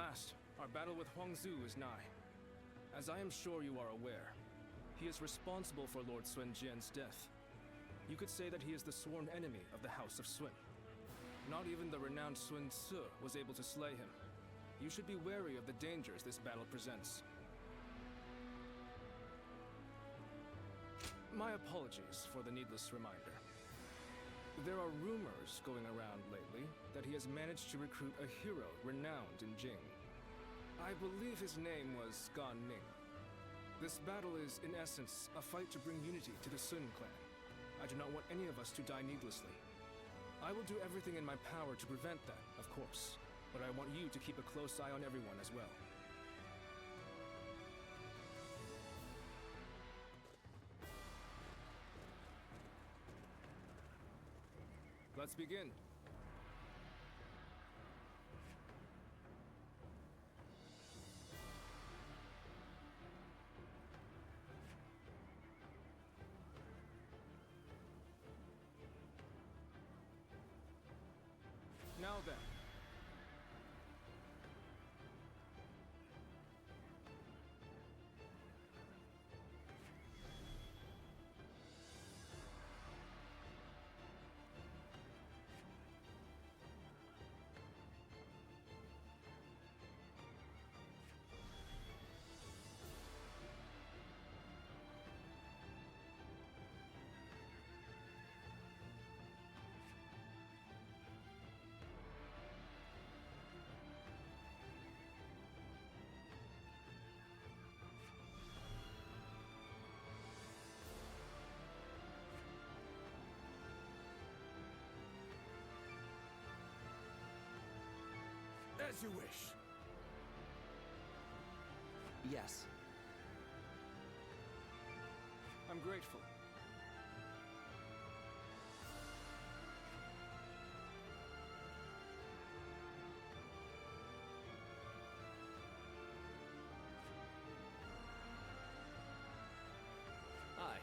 last, our battle with Huangzu is nigh. As I am sure you are aware, he is responsible for Lord Sun Jian's death. You could say that he is the sworn enemy of the House of Sun. Not even the renowned Sun Tzu was able to slay him. You should be wary of the dangers this battle presents. My apologies for the needless reminder. There are rumors going around lately that he has managed to recruit a hero renowned in Jing. I believe his name was Gan Ning. This battle is, in essence, a fight to bring unity to the Sun clan. I do not want any of us to die needlessly. I will do everything in my power to prevent that, of course, but I want you to keep a close eye on everyone as well. Let's begin. Now then. As you wish. Yes. I'm grateful. Aye.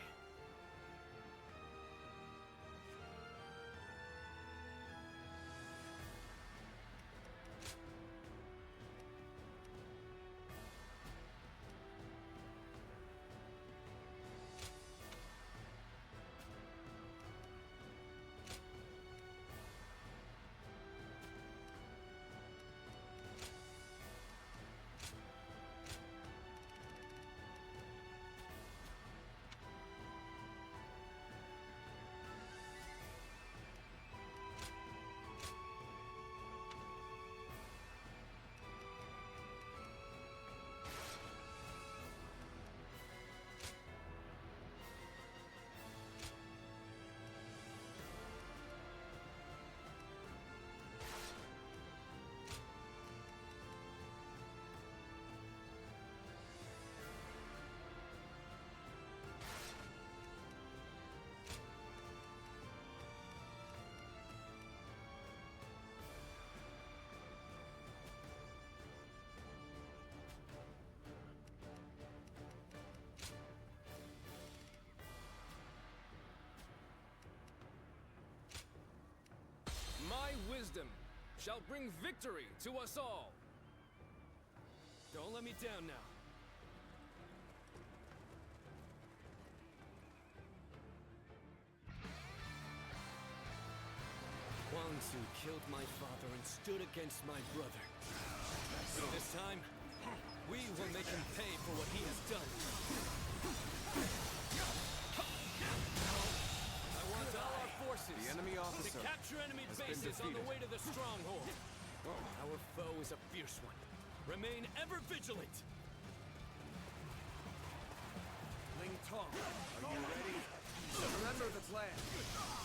My wisdom shall bring victory to us all. Don't let me down now. Huangzu killed my father and stood against my brother. So this time, we will make him pay for what he has done. I want all our forces The enemy officer to capture enemy has been bases on the defeated. way to the stronghold. Our foe is a fierce one. Remain ever vigilant. Ling Tong, are you ready? Remember the plan.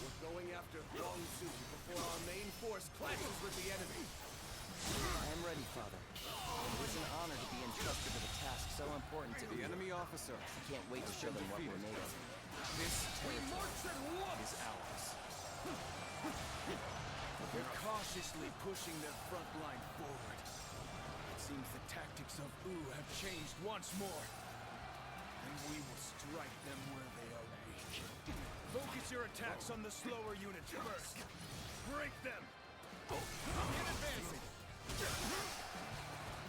We're going after Huangzu before our main force clashes with the enemy. I am ready, Father. It is an honor to be entrusted with a task so important to The enemy officer I can't wait to show them what we're made of. This territory is ours. They're cautiously pushing their front line forward. It seems the tactics of Wu have changed once more. And we will strike them where they are weak. Focus your attacks on the slower units first. Break them! Get advancing!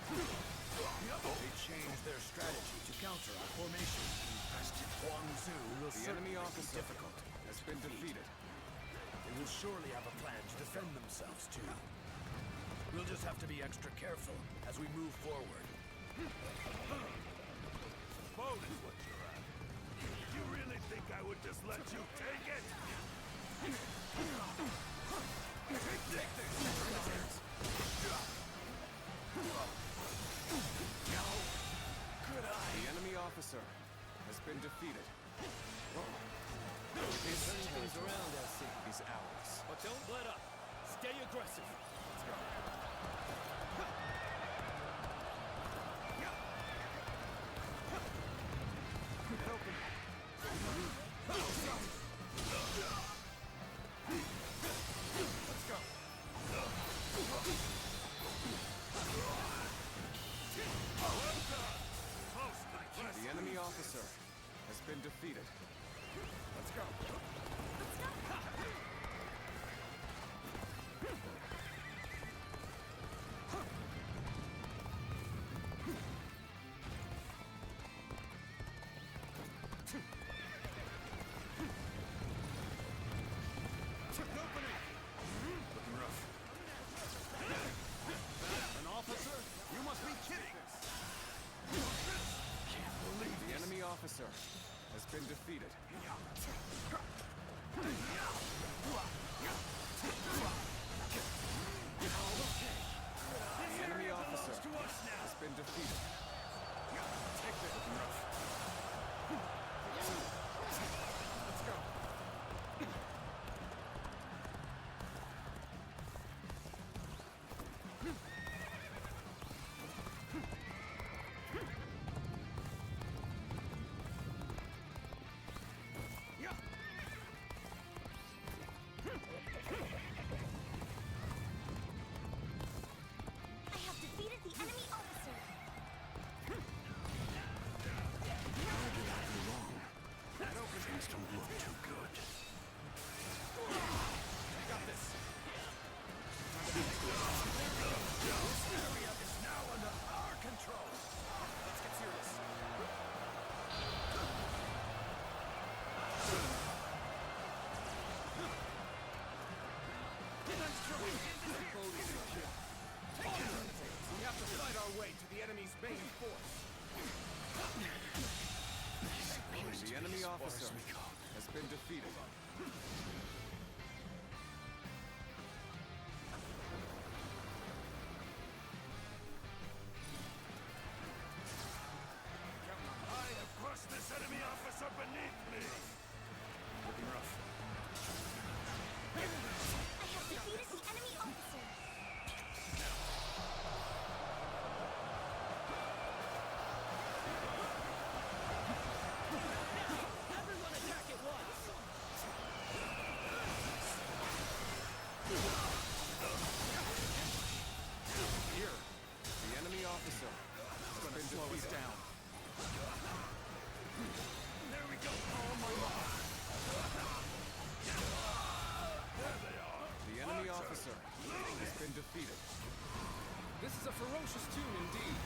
They changed their strategy to counter our formation. Huang Zu will The enemy officer difficult. has been defeated. They will surely have a plan to defend themselves too. We'll just have to be extra careful as we move forward. Boat is what you're at. You really think I would just let you take it? Take this! The enemy officer has been defeated. This Turning things territory around, LC. is ours. But don't let up. Stay aggressive. Let's go. The enemy officer has been defeated. Let's go. An officer? You must be kidding! The enemy officer has been defeated. The enemy officer has been defeated. Take this. Let's go. I have defeated the enemy officer. Things don't look too good. Got this. This area is now under our control. Let's get serious. We have to fight our way to the enemy's main force. The enemy officer has been defeated. I have crushed this enemy officer beneath me! Looking rough. I have defeated the enemy officer. Everyone attack at once! Here, the enemy officer has been defeated. down. There we go! Oh my God! There they are! The enemy officer has been defeated. This is a ferocious tune indeed.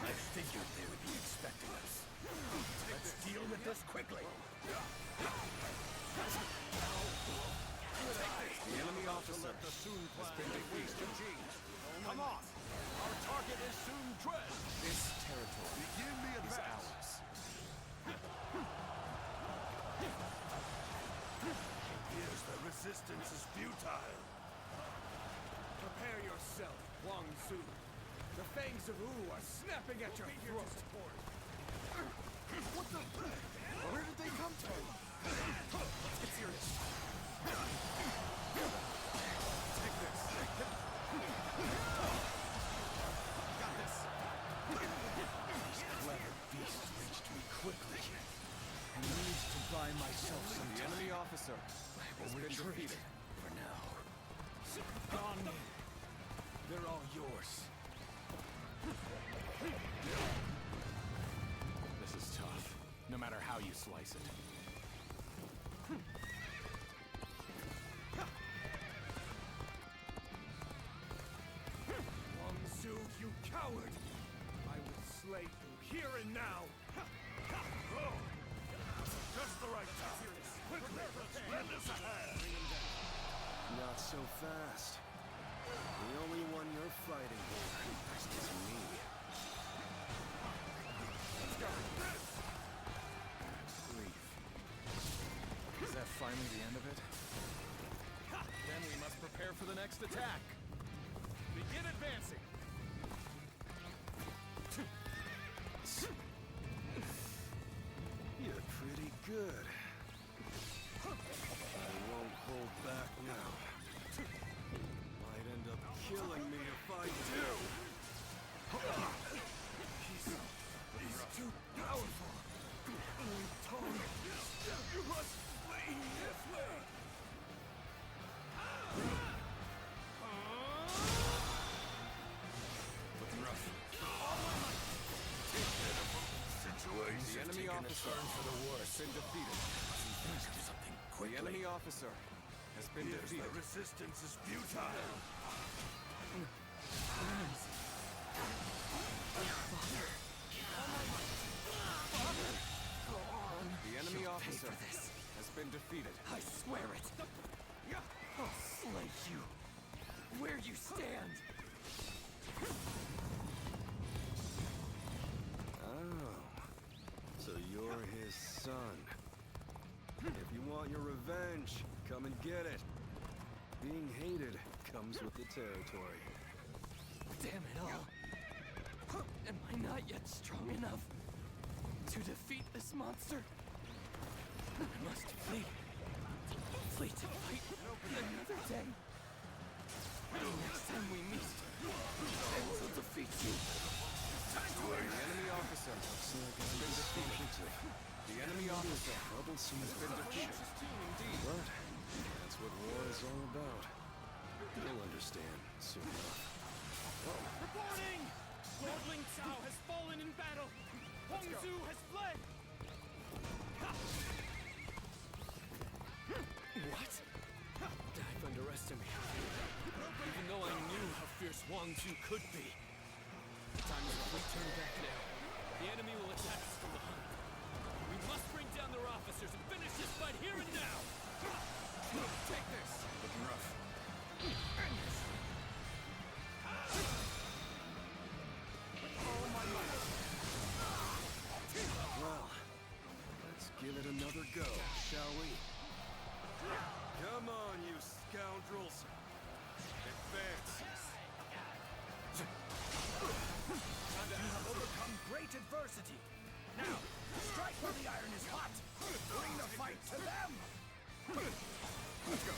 I figured they would be expecting us. Let's deal with this quickly. The enemy officer has been defeated. Come on! Our target is soon dread! This territory Begin the is advance! ours. Here's the resistance is futile! Prepare yourself, Huang Zu. The fangs of Wu are snapping at your throat. What the? Where did they come from? Let's get serious. Take this. Got this. These clever beasts reached me quickly. I need to buy myself some The time. enemy officer has been defeated. For now. Gone. They're all yours. This is tough, no matter how you slice it. slay here and now. Oh, just the right time. Quickly, lend us a hand. Not so fast. The only one you're fighting here is me. Grief. Is that finally the end of it? Then we must prepare for the next attack. Begin advancing. You're pretty good. I won't hold back now. Might end up killing me if I do. He's too powerful. Tom, you must flee this way. Looking rough. The enemy officer for the war has been defeated. The enemy officer has been defeated. The resistance is futile. The enemy officer has been defeated. I swear it. I'll slay you where you stand. Oh, so you're his son. If you want your revenge, come and get it. Being hated comes with the territory. Damn it all. Am I not yet strong enough to defeat this monster? I must flee. Flee to fight another day. The next time we meet, I will defeat you. The enemy officer has been defeated. The enemy officer has been defeated. But that's what war is all about. You'll understand soon enough. Reporting! Lordling Cao has fallen in battle! Huang Zu has fled! What? I've underestimated. Even though I knew how fierce Huang Zu could be. Time is if we turn back now. The enemy will attack us from behind. We must bring down their officers and finish this fight here and now! Take this! Looking rough. Well, let's give it another go, shall we? Come on, you scoundrels! Advance! You have overcome great adversity. Now, strike while the iron is hot. Bring the fight to them. Let's go.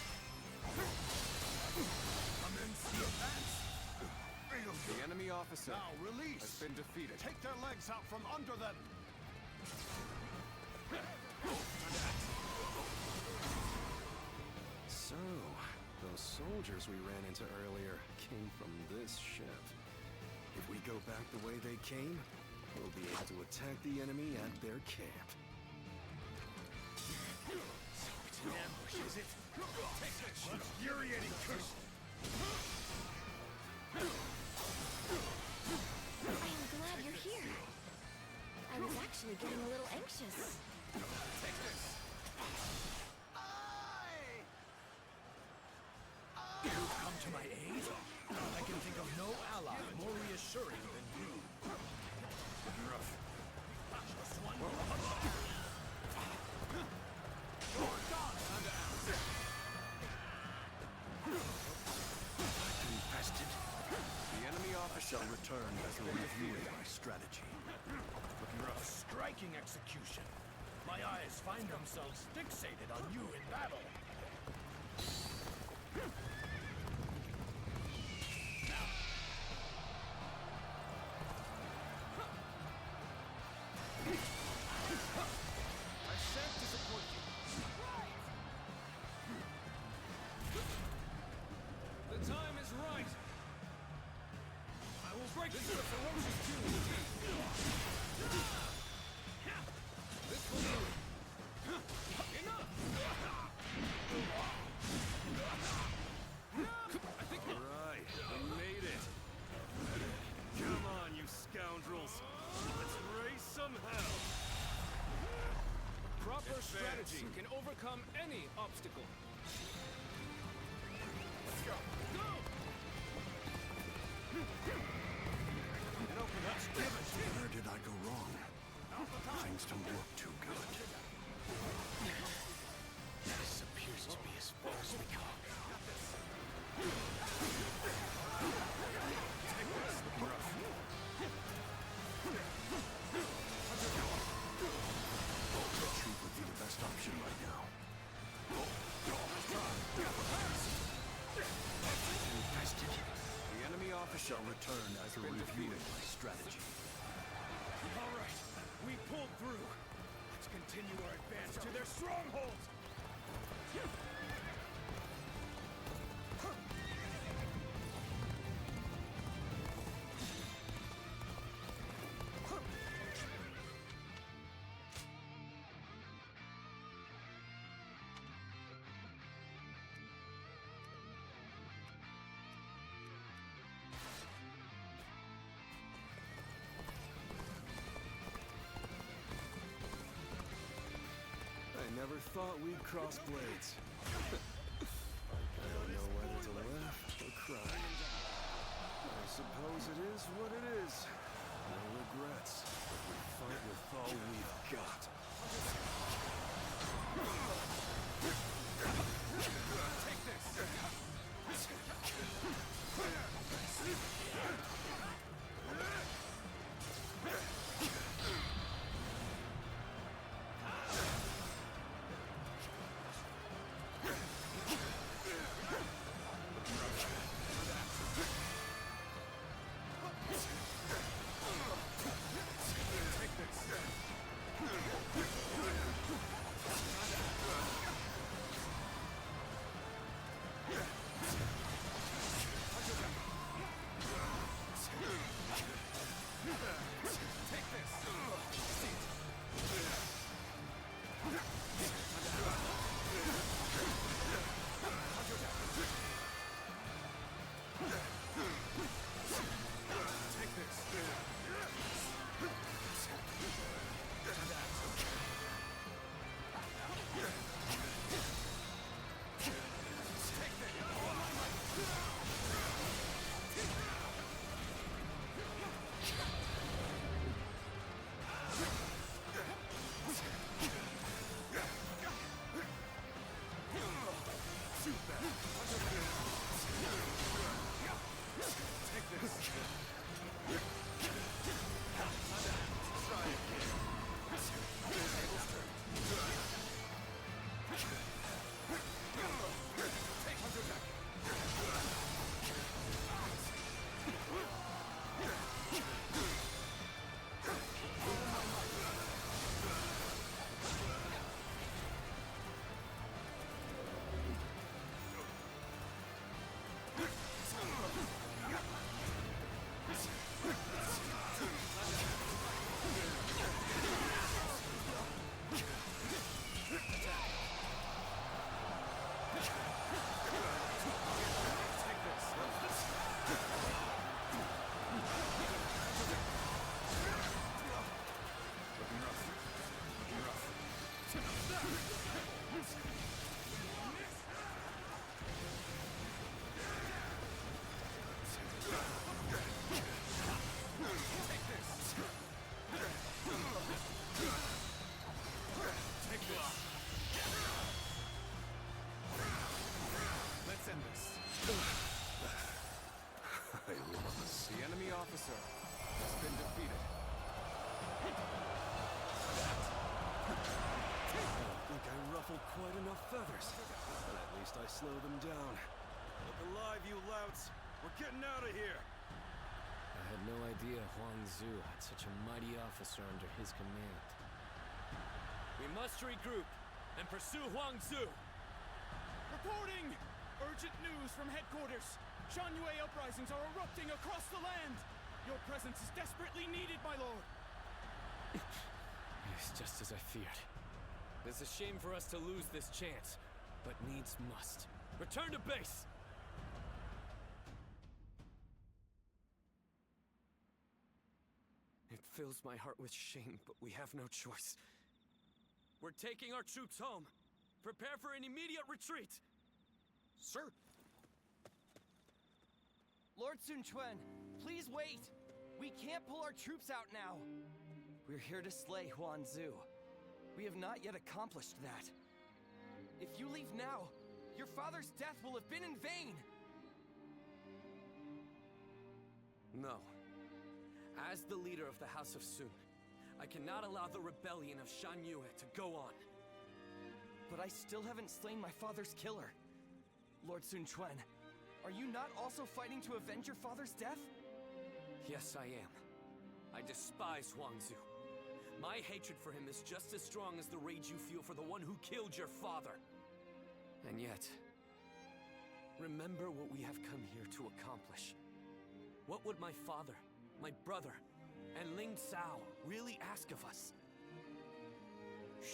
Commence the advance. The enemy officer Now release. has been defeated. Take their legs out from under them. So, those soldiers we ran into earlier came from this ship. If we go back the way they came, we'll be able to attack the enemy at their camp. So it's an ambush, is it? Take that infuriating curse. I am glad you're here. I was actually getting a little anxious. Take this. You come to my aid? I can think of no ally more reassuring than you. Looking rough. Just one more. Infested. The enemy officer Shall return as a review of my strategy. Looking rough. Striking execution. My eyes find themselves fixated on you in battle. I shan't disappoint you. The time is right. I will break this is a ferocious duel indeed. This will do it. Enough! Your strategy can overcome any obstacle. Let's go. Go! It opened up. Give it to me. Where did I go wrong? Things don't look too good. This appears to be as far as we go. Retreat would be the best option right now. Infested. The enemy officer shall return after reviewing my strategy. All right, we pulled through. Let's continue our advance to their stronghold. I never thought we'd cross blades. I don't know whether to laugh or cry. I suppose it is what it is. No regrets. We fight with all we've got. Take this. officer has been defeated. I don't think I ruffled quite enough feathers, but at least I slowed them down. Look alive, you louts! We're getting out of here! I had no idea Huang Zu had such a mighty officer under his command. We must regroup and pursue Huang Zu! Reporting! Urgent news from headquarters! Shan-Yue uprisings are erupting across the land! Your presence is desperately needed, my lord! It's just as I feared. It's a shame for us to lose this chance, but needs must. Return to base! It fills my heart with shame, but we have no choice. We're taking our troops home. Prepare for an immediate retreat! Sir! Lord Sun Quan, please wait! We can't pull our troops out now! We're here to slay Huan Zu. We have not yet accomplished that. If you leave now, your father's death will have been in vain! No. As the leader of the House of Sun, I cannot allow the rebellion of Shan Yue to go on. But I still haven't slain my father's killer. Lord Sun Quan, are you not also fighting to avenge your father's death? Yes, I am. I despise Huang Zu. My hatred for him is just as strong as the rage you feel for the one who killed your father. And yet, remember what we have come here to accomplish. What would my father, my brother, and Ling Cao really ask of us?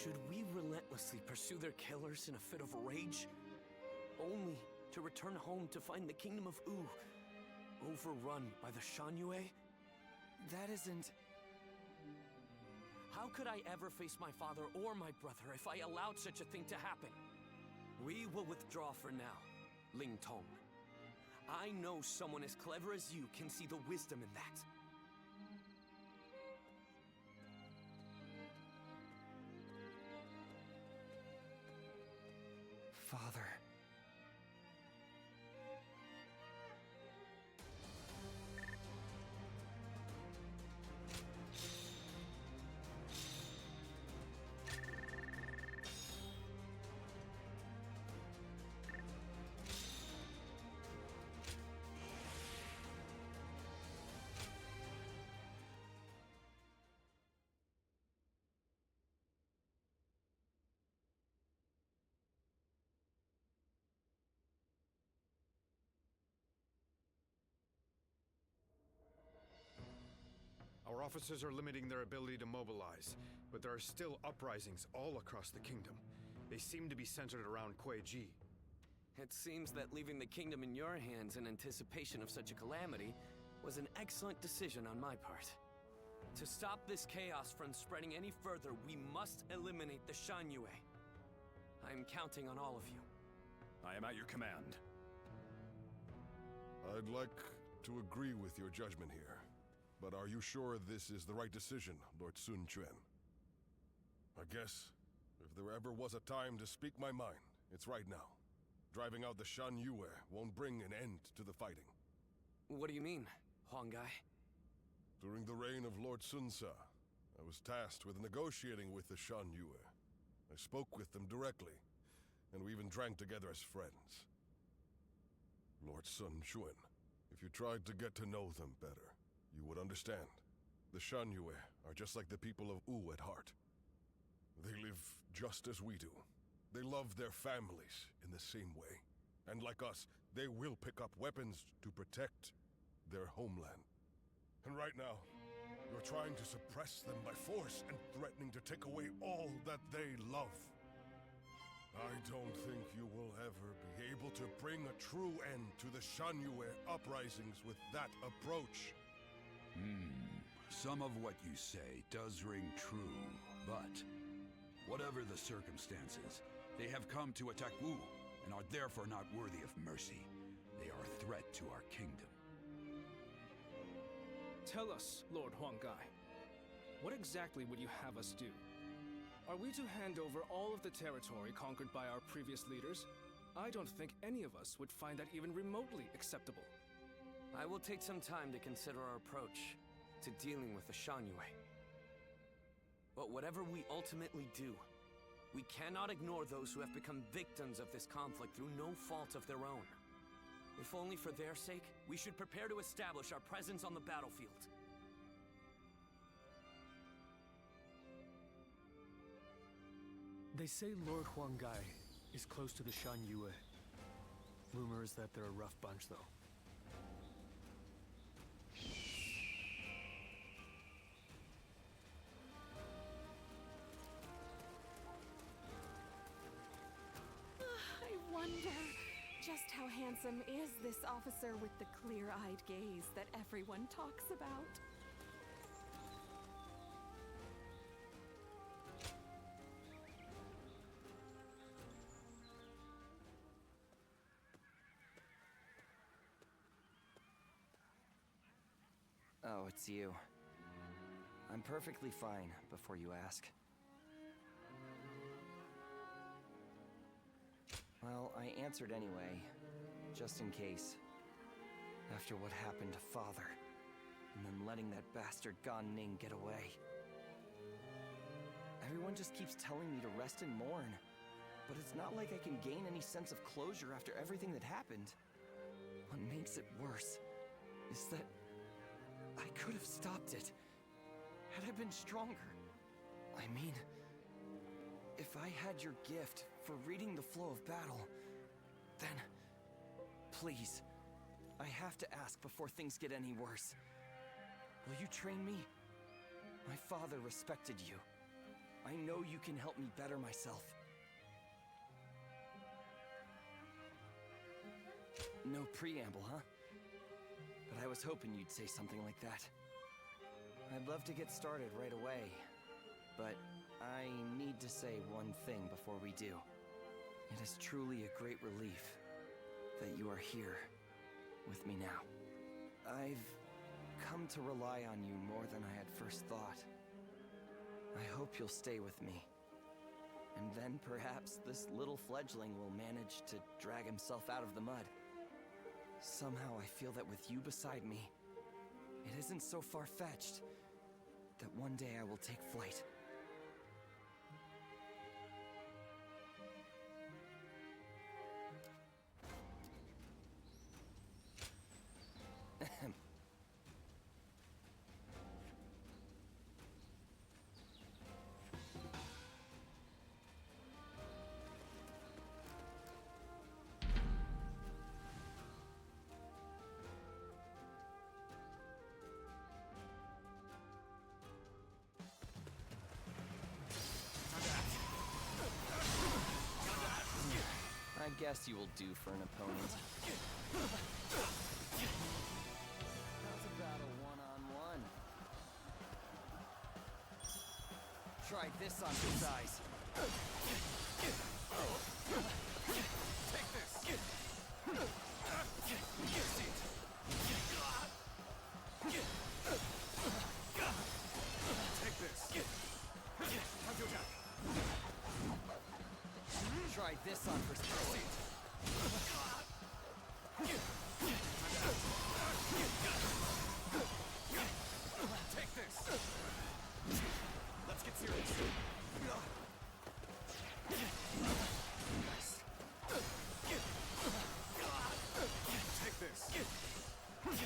Should we relentlessly pursue their killers in a fit of rage? Only to return home to find the kingdom of Wu overrun by the Shan Yue? That isn't... How could I ever face my father or my brother if I allowed such a thing to happen? We will withdraw for now, Ling Tong. I know someone as clever as you can see the wisdom in that. Father... Our officers are limiting their ability to mobilize, but there are still uprisings all across the kingdom. They seem to be centered around Kuei-ji. It seems that leaving the kingdom in your hands in anticipation of such a calamity was an excellent decision on my part. To stop this chaos from spreading any further, we must eliminate the Shan Yue. I am counting on all of you. I am at your command. I'd like to agree with your judgment here. But are you sure this is the right decision, Lord Sun Quan? I guess, if there ever was a time to speak my mind, it's right now. Driving out the Shan Yue won't bring an end to the fighting. What do you mean, Huanggai? During the reign of Lord Sun Ce, I was tasked with negotiating with the Shan Yue. I spoke with them directly, and we even drank together as friends. Lord Sun Quan, if you tried to get to know them better, you would understand. The Shan Yue are just like the people of Wu at heart. They live just as we do. They love their families in the same way. And like us, they will pick up weapons to protect their homeland. And right now, you're trying to suppress them by force and threatening to take away all that they love. I don't think you will ever be able to bring a true end to the Shan Yue uprisings with that approach. Some of what you say does ring true, but whatever the circumstances, they have come to attack Wu and are therefore not worthy of mercy. They are a threat to our kingdom. Tell us, Lord Huanggai, what exactly would you have us do? Are we to hand over all of the territory conquered by our previous leaders? I don't think any of us would find that even remotely acceptable. I will take some time to consider our approach to dealing with the Shan Yue. But whatever we ultimately do, we cannot ignore those who have become victims of this conflict through no fault of their own. If only for their sake, we should prepare to establish our presence on the battlefield. They say Lord Huanggai is close to the Shan Yue. Rumor is that they're a rough bunch, though. I wonder, just how handsome is this officer with the clear-eyed gaze that everyone talks about? Oh, it's you. I'm perfectly fine, before you ask. Well, I answered anyway, just in case. After what happened to Father, and then letting that bastard Gan Ning get away. Everyone just keeps telling me to rest and mourn, but it's not like I can gain any sense of closure after everything that happened. What makes it worse is that I could have stopped it, had I been stronger. I mean, if I had your gift for reading the flow of battle, then please, I have to ask before things get any worse. Will you train me? My father respected you. I know you can help me better myself. No preamble, huh? But I was hoping you'd say something like that. I'd love to get started right away, but I need to say one thing before we do. It is truly a great relief that you are here with me now. I've come to rely on you more than I had first thought. I hope you'll stay with me. And then perhaps this little fledgling will manage to drag himself out of the mud. Somehow I feel that with you beside me, it isn't so far-fetched that one day I will take flight. I guess you will do for an opponent. How's about a one-on-one? Try this on for size. Take this! Take this! How's your back? Try this on for size. Take this! Let's get serious. Nice. Take this. How's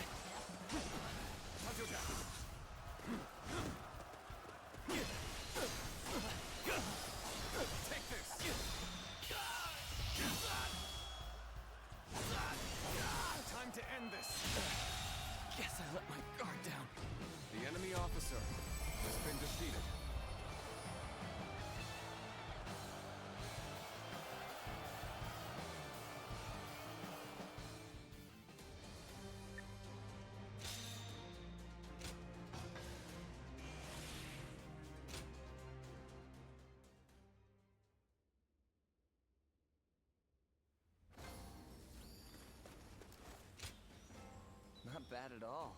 your back? Take this. Time to end this. Guess I let my guard down. The enemy officer has been defeated. Not bad at all.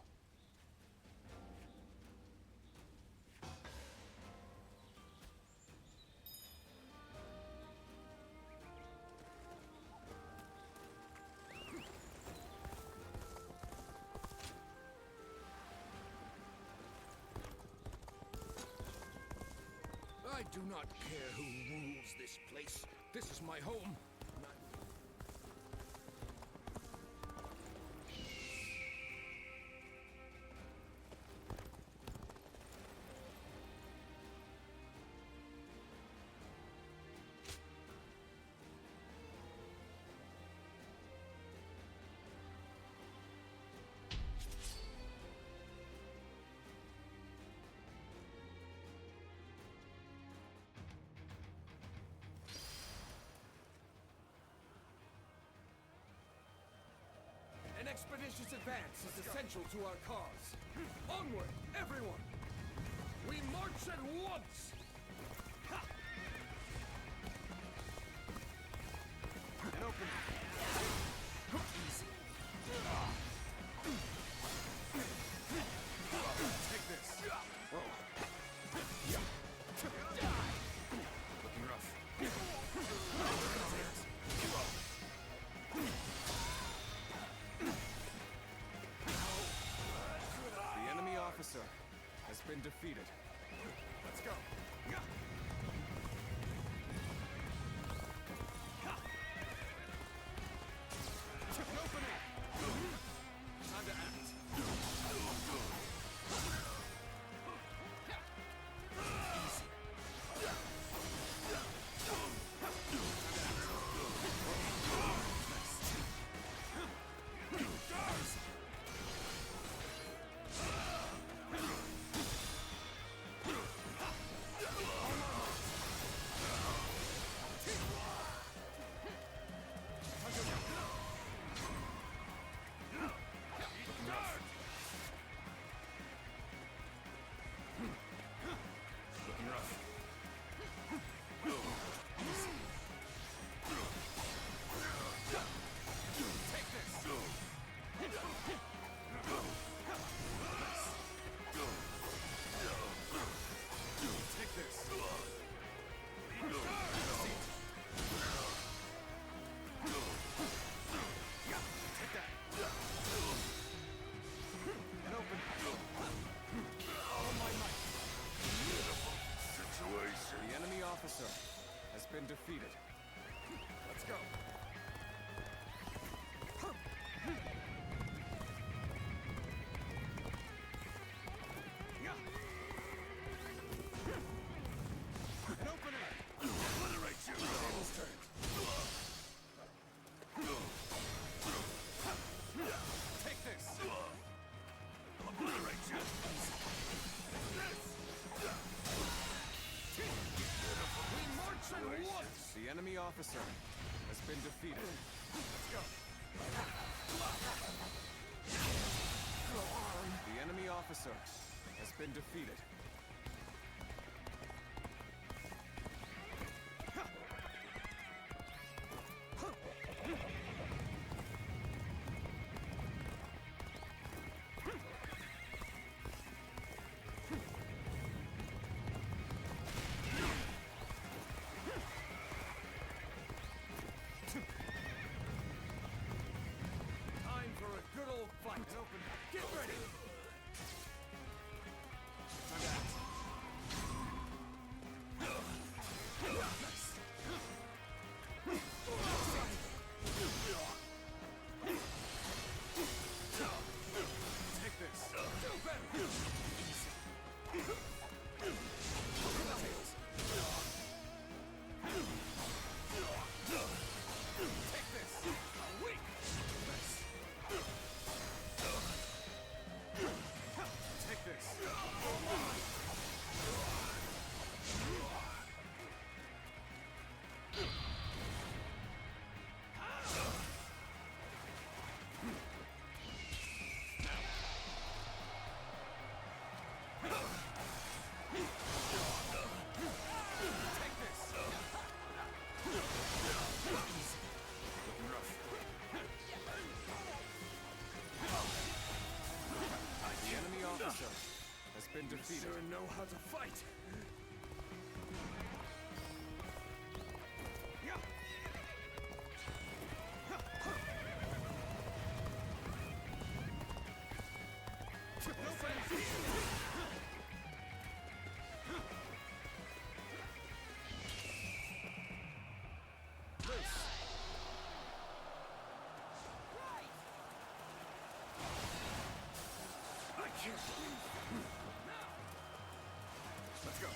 I do not care who rules this place. This is my home. An expeditious advance is essential to our cause. Onward, everyone! We march at once! Ha! And open. Easy. been defeated. Let's go. An opening! Time to act. Has been defeated. Let's go. An opening. Obliterate you. Table's turn. Take this. Obliterate you. The enemy officer has been defeated. Let's go. The enemy officer has been defeated. Time for a good old fight. Open. Get ready. Time to act. Take this. Do better. Take this. Weak. Take this. The enemy officer has been defeated. You sure know how to fight. Let's go.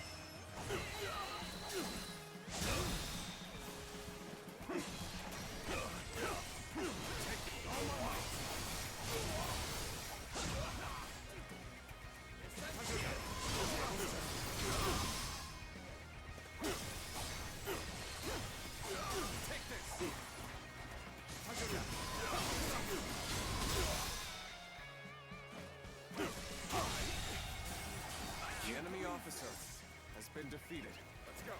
Take this. The enemy officer has been defeated. Let's go.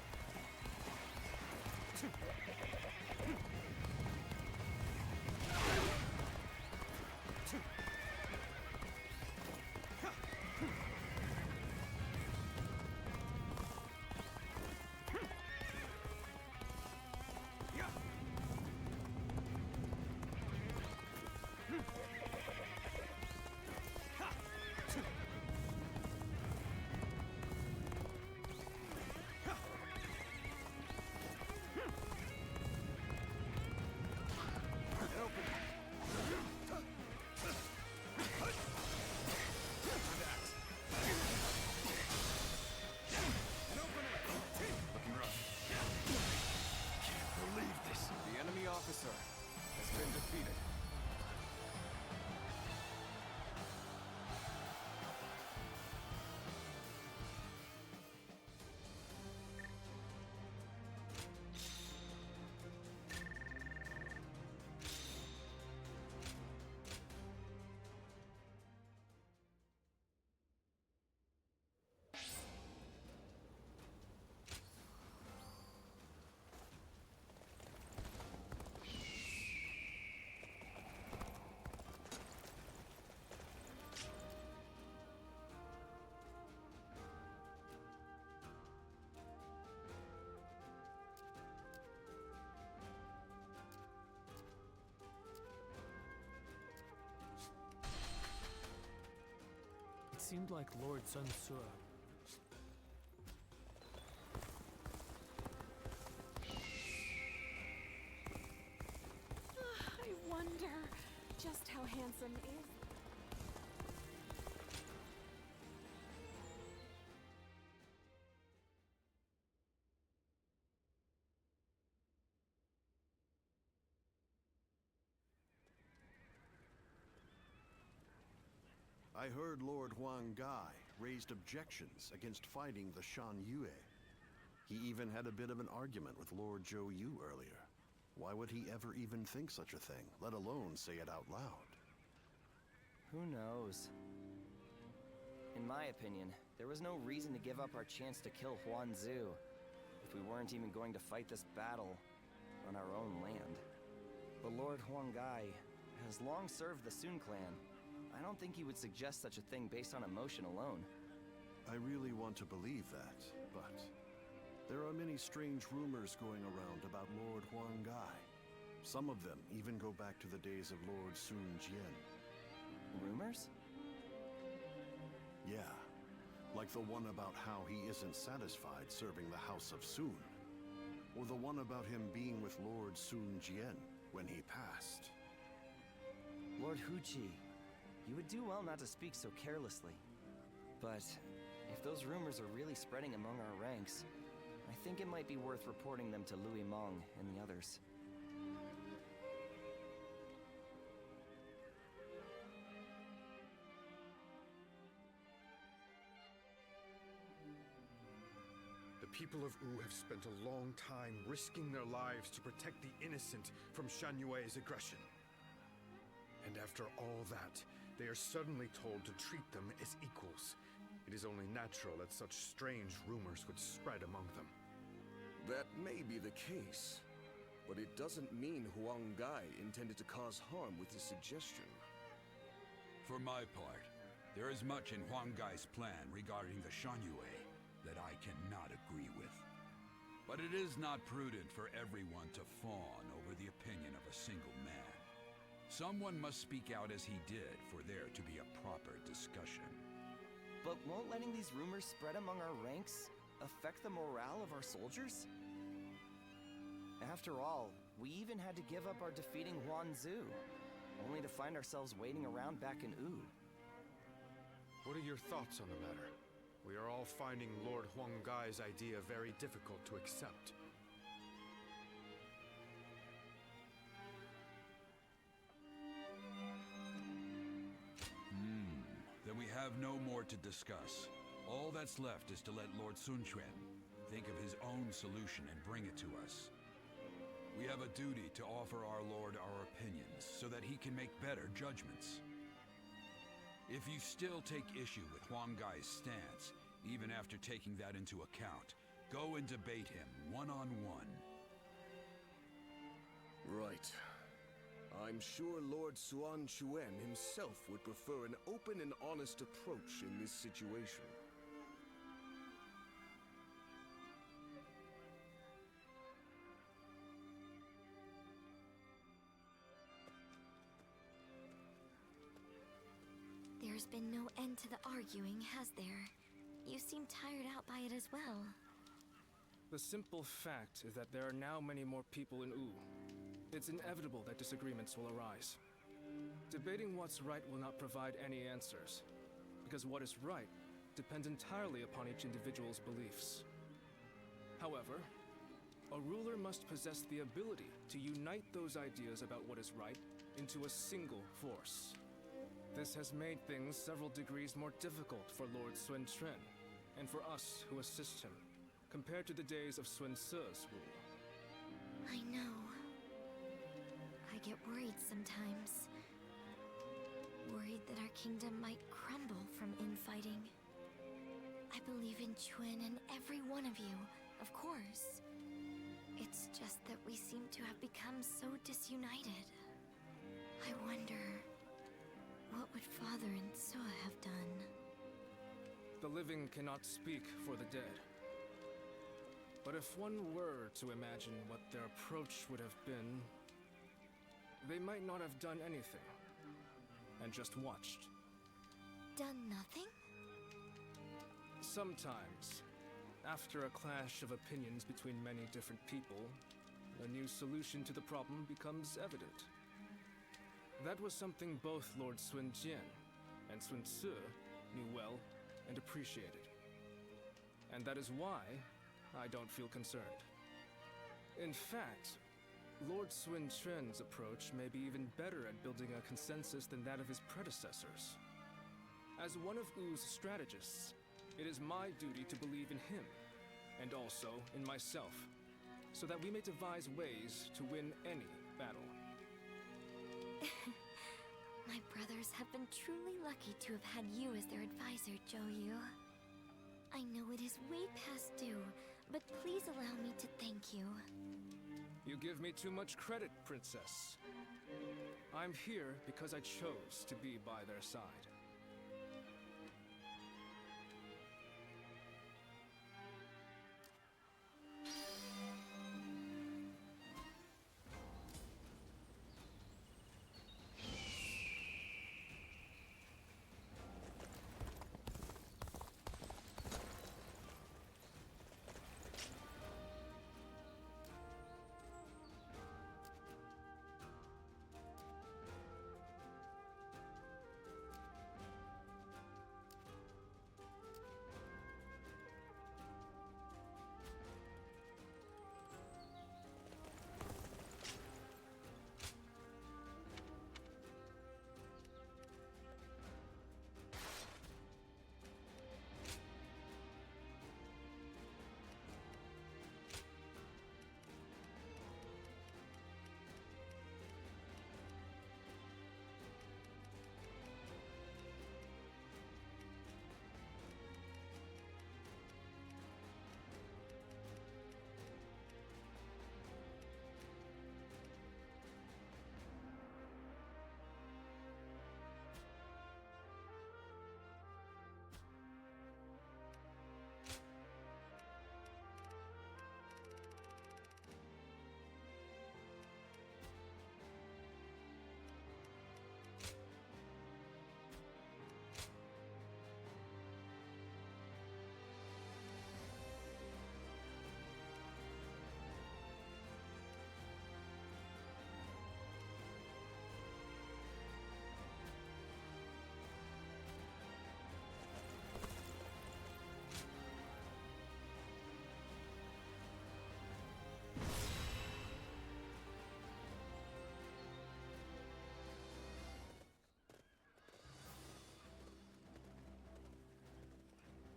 seemed like Lord Sun Ce. I wonder just how handsome is. I heard Lord Huang Gai raised objections against fighting the Shan Yue. He even had a bit of an argument with Lord Zhou Yu earlier. Why would he ever even think such a thing, let alone say it out loud? Who knows? In my opinion, there was no reason to give up our chance to kill Huan Zu if we weren't even going to fight this battle on our own land. But Lord Huang Gai has long served the Sun clan. I don't think he would suggest such a thing based on emotion alone. I really want to believe that, but there are many strange rumors going around about Lord Huang Gai. Some of them even go back to the days of Lord Sun Jian. Rumors? Yeah, like the one about how he isn't satisfied serving the House of Sun. Or the one about him being with Lord Sun Jian when he passed. Lord Huqi, you would do well not to speak so carelessly. But if those rumors are really spreading among our ranks, I think it might be worth reporting them to Louis Meng and the others. The people of Wu have spent a long time risking their lives to protect the innocent from Shan Yue's aggression. And after all that, they are suddenly told to treat them as equals. It is only natural that such strange rumors would spread among them. That may be the case, but it doesn't mean Huang Gai intended to cause harm with his suggestion. For my part, there is much in Huang Gai's plan regarding the Shan Yue that I cannot agree with. But it is not prudent for everyone to fawn over the opinion of a single man. Someone must speak out as he did for there to be a proper discussion. But won't letting these rumors spread among our ranks affect the morale of our soldiers? After all, we even had to give up our defeating Huan Zu, only to find ourselves waiting around back in Wu. What are your thoughts on the matter? We are all finding Lord Huang Gai's idea very difficult to accept. Then we have no more to discuss. All that's left is to let Lord Sun Quan think of his own solution and bring it to us. We have a duty to offer our Lord our opinions so that he can make better judgments. If you still take issue with Huang Gai's stance, even after taking that into account, go and debate him one-on-one. Right. I'm sure Lord Suan Chuen himself would prefer an open and honest approach in this situation. There's been no end to the arguing, has there? You seem tired out by it as well. The simple fact is that there are now many more people in Wu. It's inevitable that disagreements will arise. Debating what's right will not provide any answers, because what is right depends entirely upon each individual's beliefs. However, a ruler must possess the ability to unite those ideas about what is right into a single force. This has made things several degrees more difficult for Lord Sun Quan, and for us who assist him, compared to the days of Sun Ce's rule. I know. I get worried sometimes. Worried that our kingdom might crumble from infighting. I believe in Chuen and every one of you, of course. It's just that we seem to have become so disunited. I wonder, what would Father and So have done? The living cannot speak for the dead. But if one were to imagine what their approach would have been, they might not have done anything, and just watched. Done nothing? Sometimes, after a clash of opinions between many different people, a new solution to the problem becomes evident. That was something both Lord Sun Jian and Sun Ce knew well and appreciated. And that is why I don't feel concerned. In fact, Lord Sun Quan's approach may be even better at building a consensus than that of his predecessors. As one of Wu's strategists, it is my duty to believe in him, and also in myself, so that we may devise ways to win any battle. My brothers have been truly lucky to have had you as their advisor, Zhou. I know it is way past due, but please allow me to thank you. You give me too much credit, Princess. I'm here because I chose to be by their side.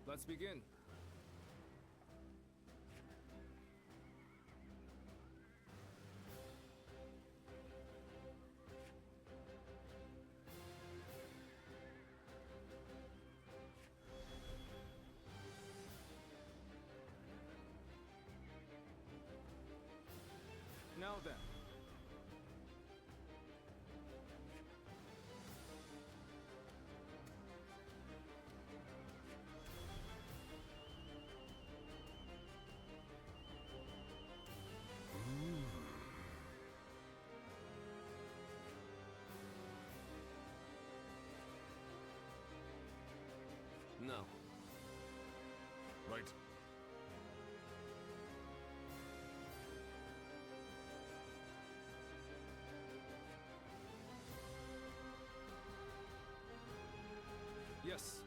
Let's begin. Now then. No. Right. Yes.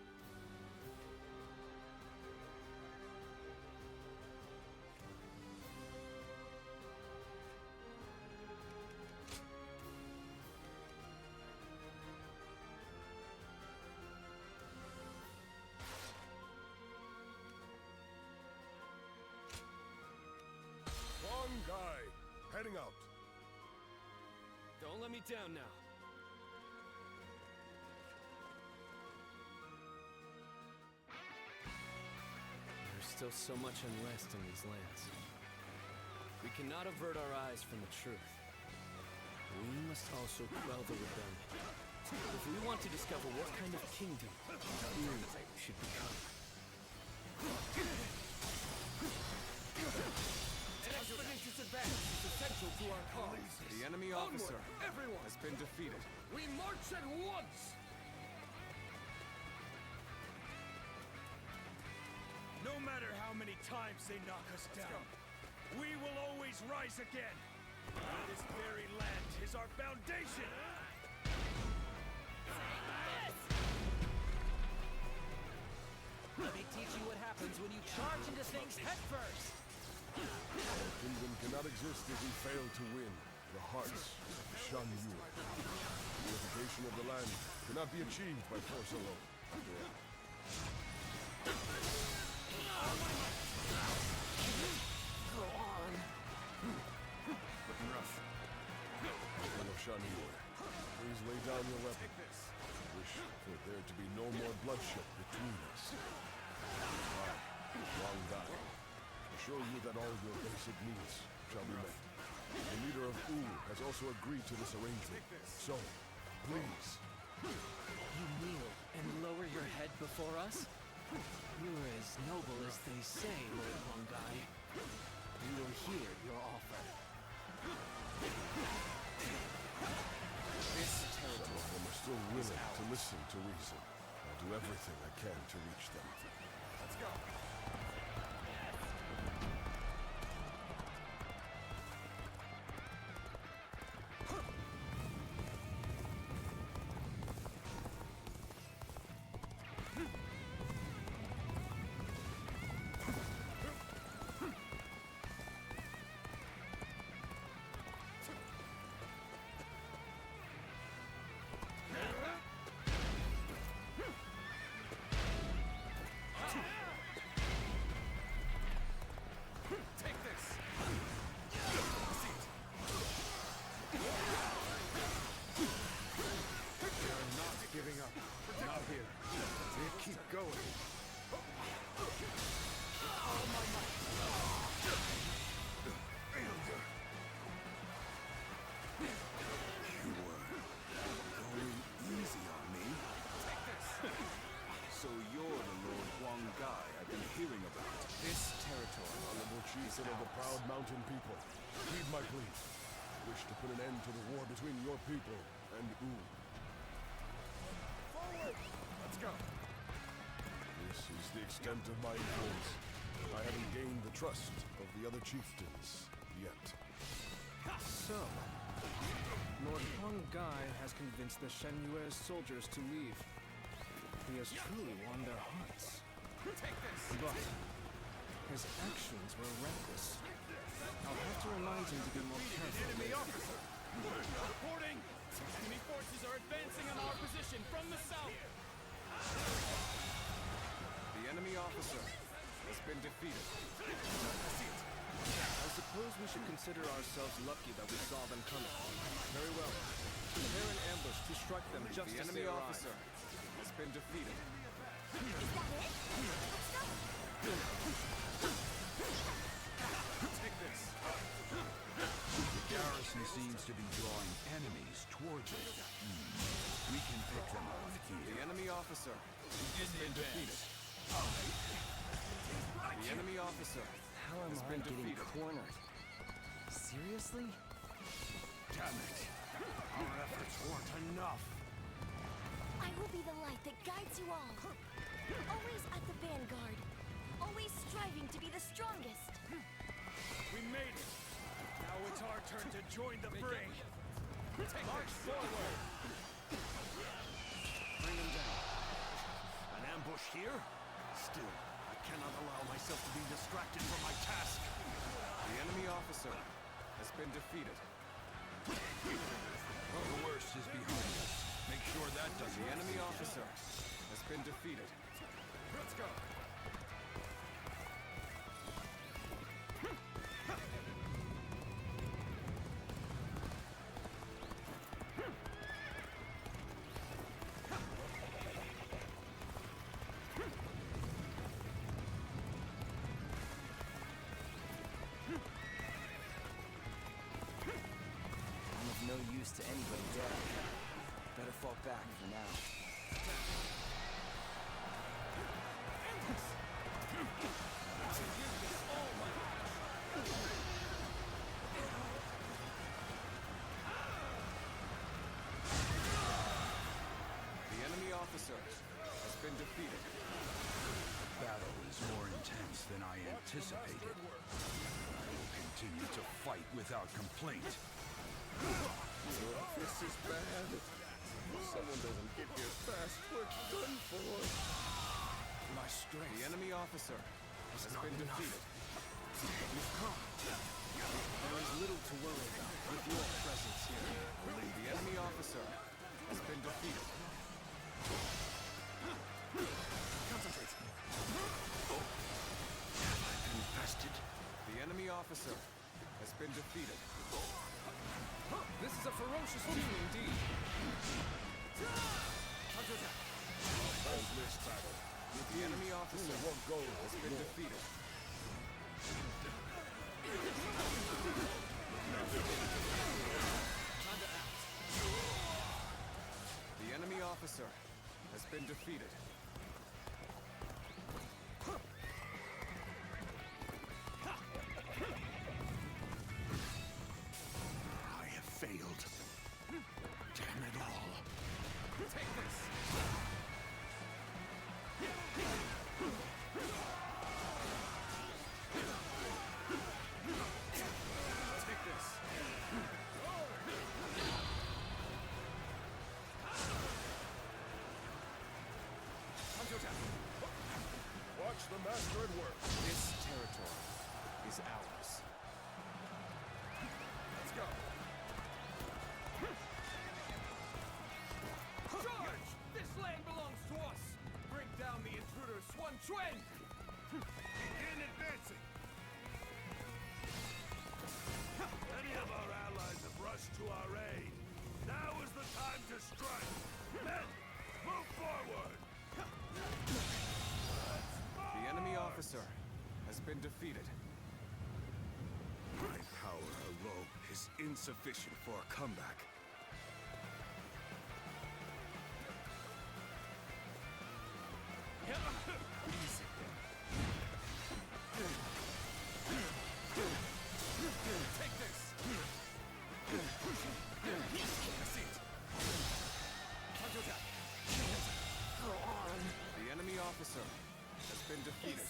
One guy, heading out. Don't let me down now. There's still so much unrest in these lands. We cannot avert our eyes from the truth. We must also quell the rebellion. If we want to discover what kind of kingdom we should become. An expeditious advance is essential to our cause. The enemy officer everyone! has been defeated. We march at once! No matter how many times they knock us down, we will always rise again. And this very land is our foundation. Let me teach you what happens when you charge into things headfirst. Our kingdom cannot exist if we fail to win the hearts of the Shan Yue. Unification of the land cannot be achieved by force alone. Go on. Looking rough. King of Shan Yue, please lay down your weapon. Wish for there to be no more bloodshed between us. I, Wang Dai, assure you that all your basic needs shall be met. The leader of Wu has also agreed to this arrangement. So, please. You kneel and lower your head before us? You are as noble as they say, Lord Hongai. We will hear your offer. This territory Some are still willing to listen to reason. I'll do everything I can to reach them. Let's go. Of the proud mountain people, heed my plea. Wish to put an end to the war between your people and Wu. Forward! Let's go. This is the extent of my influence. I haven't gained the trust of the other chieftains yet. So, Lord Huang Gai has convinced the Shen Yue's soldiers to leave. He has truly won their hearts. Take this! But his actions were reckless. I'll have to remind him to be more careful. Enemy officer! Reporting! Enemy forces are advancing on our position from the south! The enemy officer has been defeated. I suppose we should consider ourselves lucky that we saw them coming. Very well. Prepare an ambush to strike them just The as enemy they arrive. officer has been defeated. Is that it? Let's go! Take this! The garrison seems to be drawing enemies towards it. We can pick them off The here. enemy officer has been defeated. The enemy officer How am has I been getting defeated. cornered? Seriously? Damn it! Our efforts weren't enough. I will be the light that guides you all. Always at the vanguard. Always striving to be the strongest. We made it. Now it's our turn to join the fray. March forward. Bring them down. An ambush here? Still, I cannot allow myself to be distracted from my task. The enemy officer has been defeated. The worst is behind us. Make sure that doesn't. The enemy officer has been defeated. Let's go. I'm of no use to anybody dead. Better fall back for now. The enemy officer has been defeated. That battle is more intense than I anticipated. I will continue to fight without complaint. This is bad. If someone doesn't get here fast, we're done for. My strength. The enemy officer has been defeated. You've come. There is little to worry about with your presence here. The enemy officer has been defeated. Concentrate. Infested. The enemy officer has been defeated. This is a ferocious team indeed. Counterattack. This battle. The enemy officer has been defeated. Time to act. The enemy officer has been defeated. I have failed. Damn it all. Take this. Take this. Counterattack. Watch the master at work. This territory is ours. Let's go. Charge! This land belongs to us! Bring down the intruder, Swan Chuen! Begin advancing. Many of our allies have rushed to our aid. Now is the time to strike. Men, move forward. The enemy officer has been defeated. My power alone is insufficient for a comeback. Easy. Take this. I see it. Counterattack. Go on. The enemy officer has been defeated. Is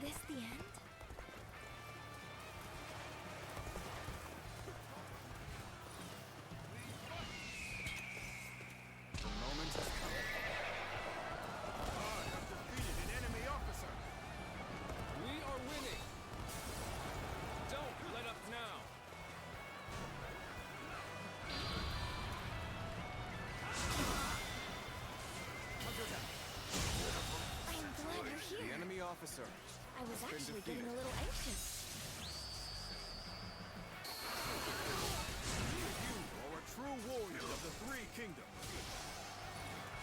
this the end? The moment has come. I have defeated an enemy officer. We are winning. Don't let up now. Counterattack. I am glad you're The here. enemy officer I was has been actually getting a defeated. little anxious. You are a true warrior of the Three Kingdoms.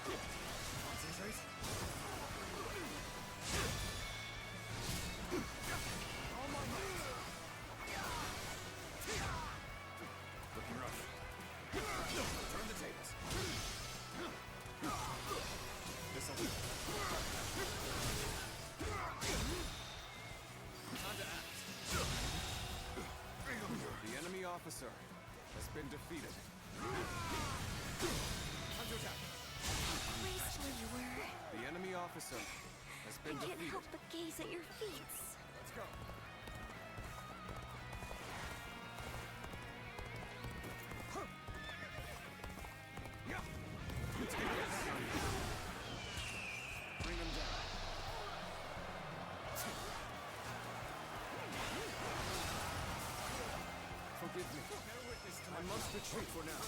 Concentrate. All my might. Looking rough. Turn the tables. This'll do. Time to act. The enemy officer has been defeated. Counterattack. Graceful you were. The enemy officer has I been can't defeated. help but gaze at your feet. Let's go. Yeah. Take this. Bring him down. Forgive me. I must retreat for now.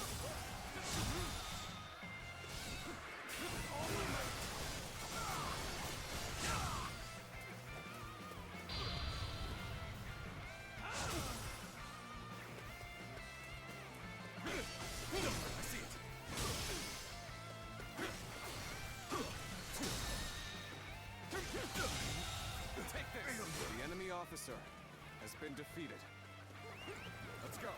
I see it. Take this. The enemy officer has been defeated. Let's go.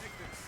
Take this.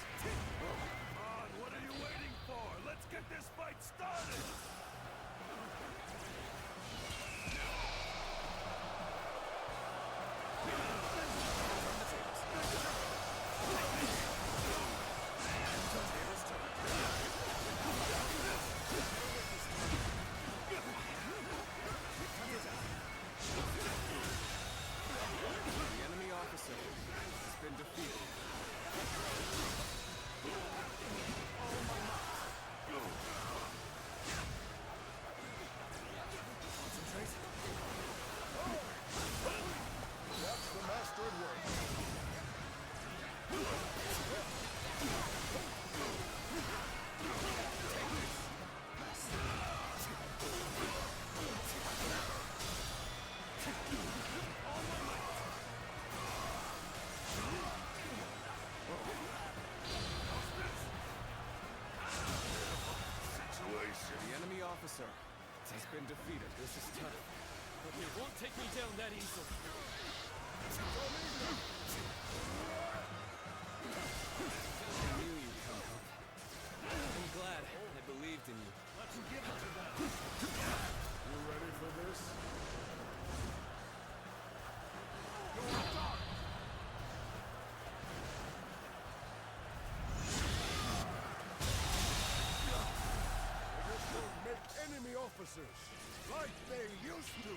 officer has been defeated. This is tough, but they won't take me down that easily. I knew you'd come help. I'm glad I believed in you. Let's give it to them. You ready for this? Make enemy officers like they used to.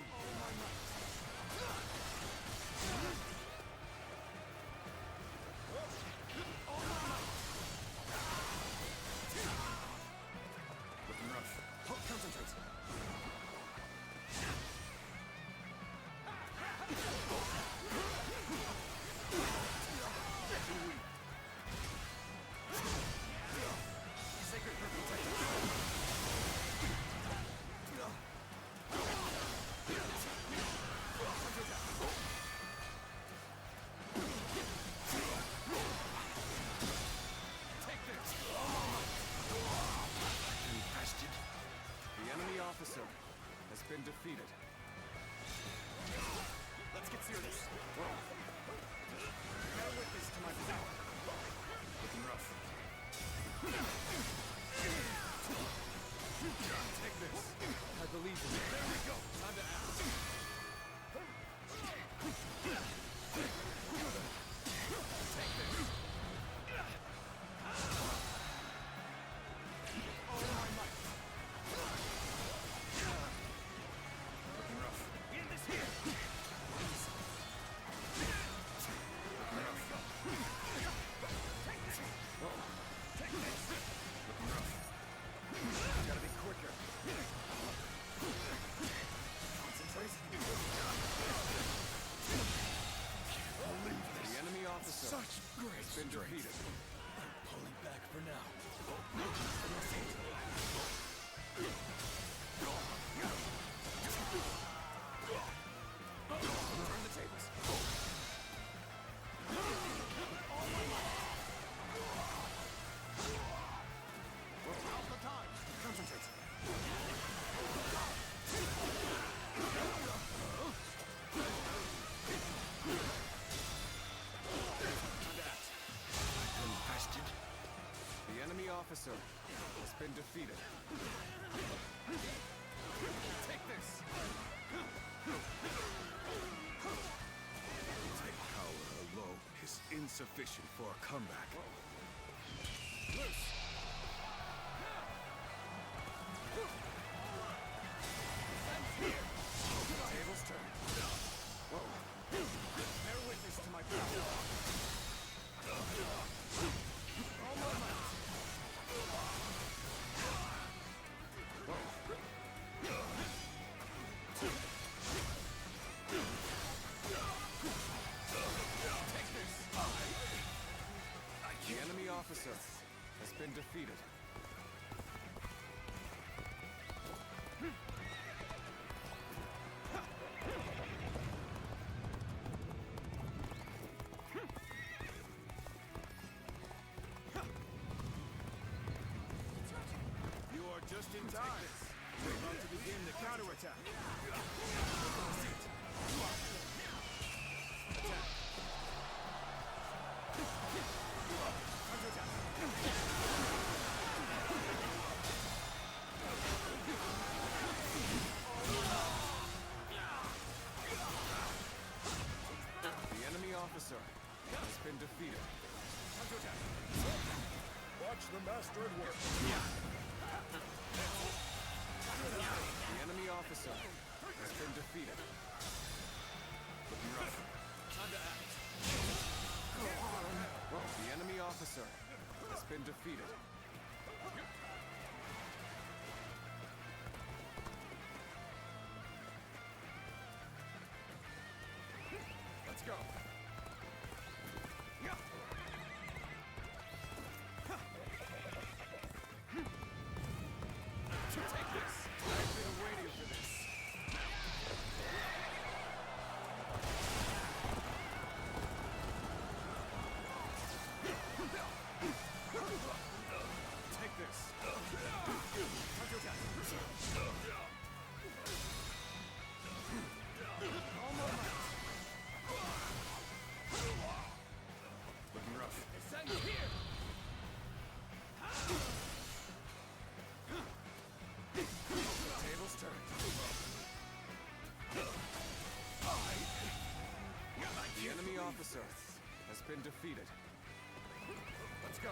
Looking rough. Concentrate. Sacred purple officer has been defeated. Let's get serious. Whoa. Bear witness to my power. Looking rough. Take this. I believe in you. There we go. Time to act. Take this. All my might. Looking rough. End this here. Looking rough. Take this. Whoa. Take this. Looking rough. Gotta be quicker. Concentrate. The enemy officer Such great has been defeated. I'm pulling back for now. Turn the tables. Now's the time. Concentrate. Invested. The enemy officer has been defeated. Take this. Power alone is insufficient for a comeback. Loose. Tables turn. Whoa. Bear witness to my power. All my might. Take this. The enemy officer has been defeated. You are just in time. We're about to begin the counterattack. Attack. The enemy officer has been defeated. Watch the master at work. The enemy officer has been defeated. Looking rough. Time to act. The enemy officer has been defeated. Let's go. Take this. I've been waiting for this. officer has been defeated. Let's go.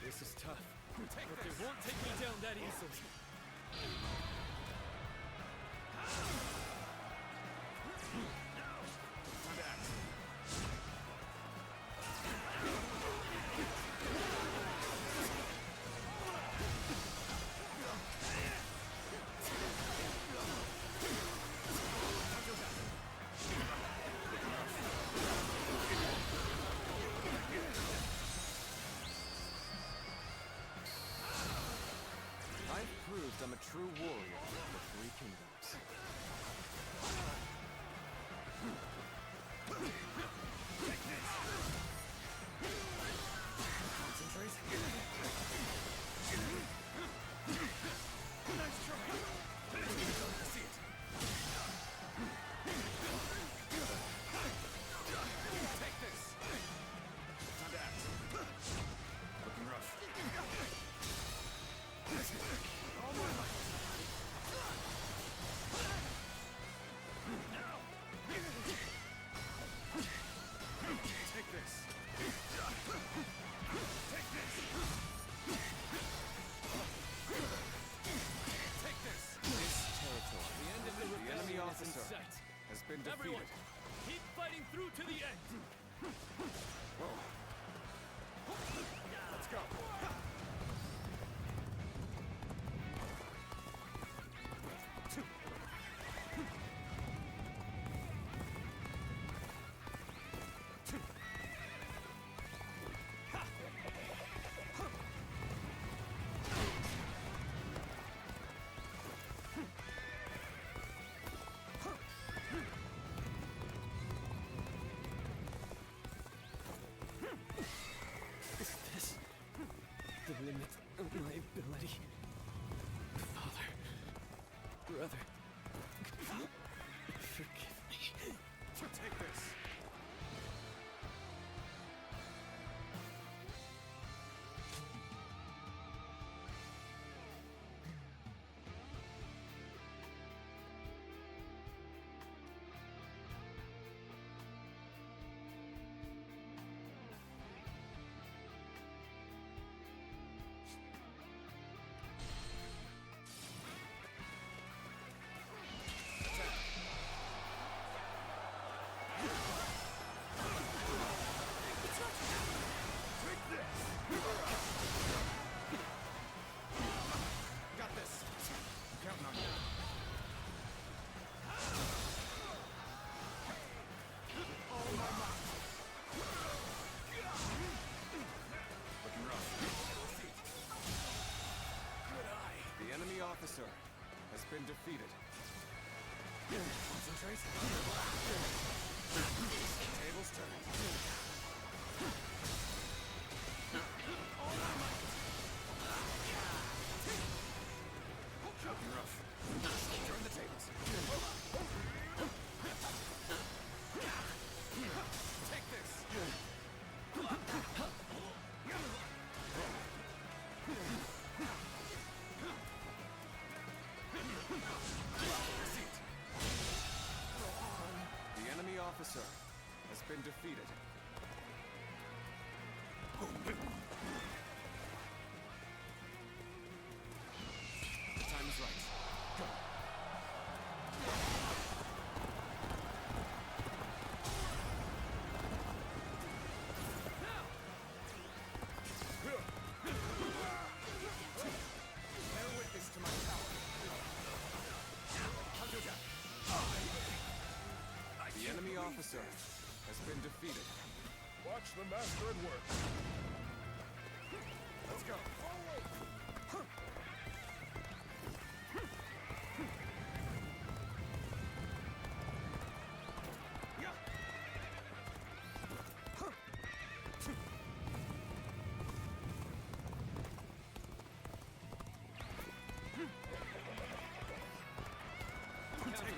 This is tough, but they won't take me down that easily. I've proved I'm a true warrior of the Three Kingdoms. Concentrate. Nice try. I see it. Take this. Time to act. Looking rough. All my might. Take this. Take this. Take this. This territory. The end of the The enemy rebellion is in officer sight. has been defeated. Everyone, keep fighting through to the end. Let's go. Is this the limit of my ability? Father, brother, forgive me. Take this. Got this. I'm counting on you. All my might. Looking rough. Good eye. The enemy officer has been defeated. Concentrate. Tables turning. All my might. Looking rough. Turn the tables. Take this. The enemy officer has been defeated. Time is right. Go. Bear witness to my power. The enemy officer has been defeated. Watch the master at work. Let's go. Count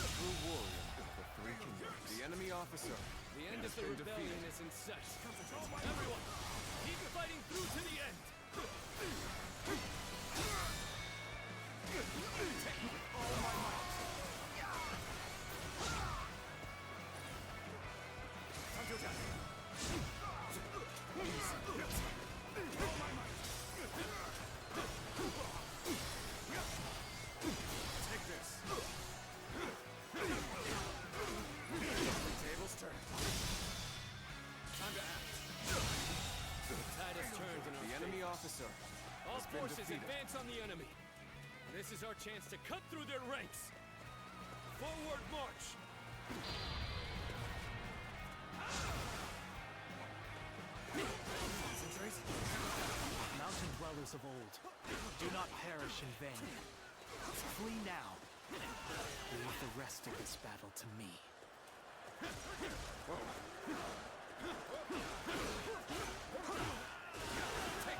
true warrior of the Three Kingdoms. The enemy officer. The end of the rebellion is in sight. Everyone, keep fighting through to the end. Take this. Tables turn. Time to act. The tide has turned in our The enemy favor. officer All has been forces defeated. advance on the enemy. This is our chance to cut through their ranks. Forward march. Mountain dwellers of old, do not perish in vain. Flee now. Leave the rest of this battle to me.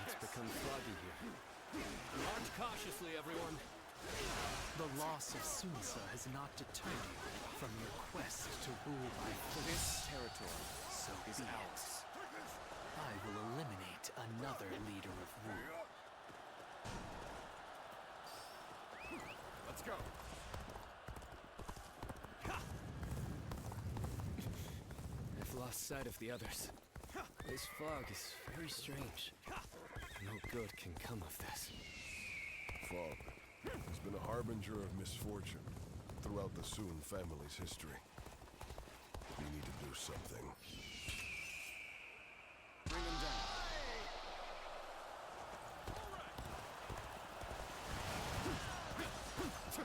It's become foggy here. March cautiously, everyone. The loss of Sunsa has not deterred you from your quest to rule by force. This territory So is be it. ours. I will eliminate another leader of Wu. Let's go. I've lost sight of the others. This fog is very strange. No good can come of this. Fog has been a harbinger of misfortune throughout the Sun family's history. We need to do something. Bring him down.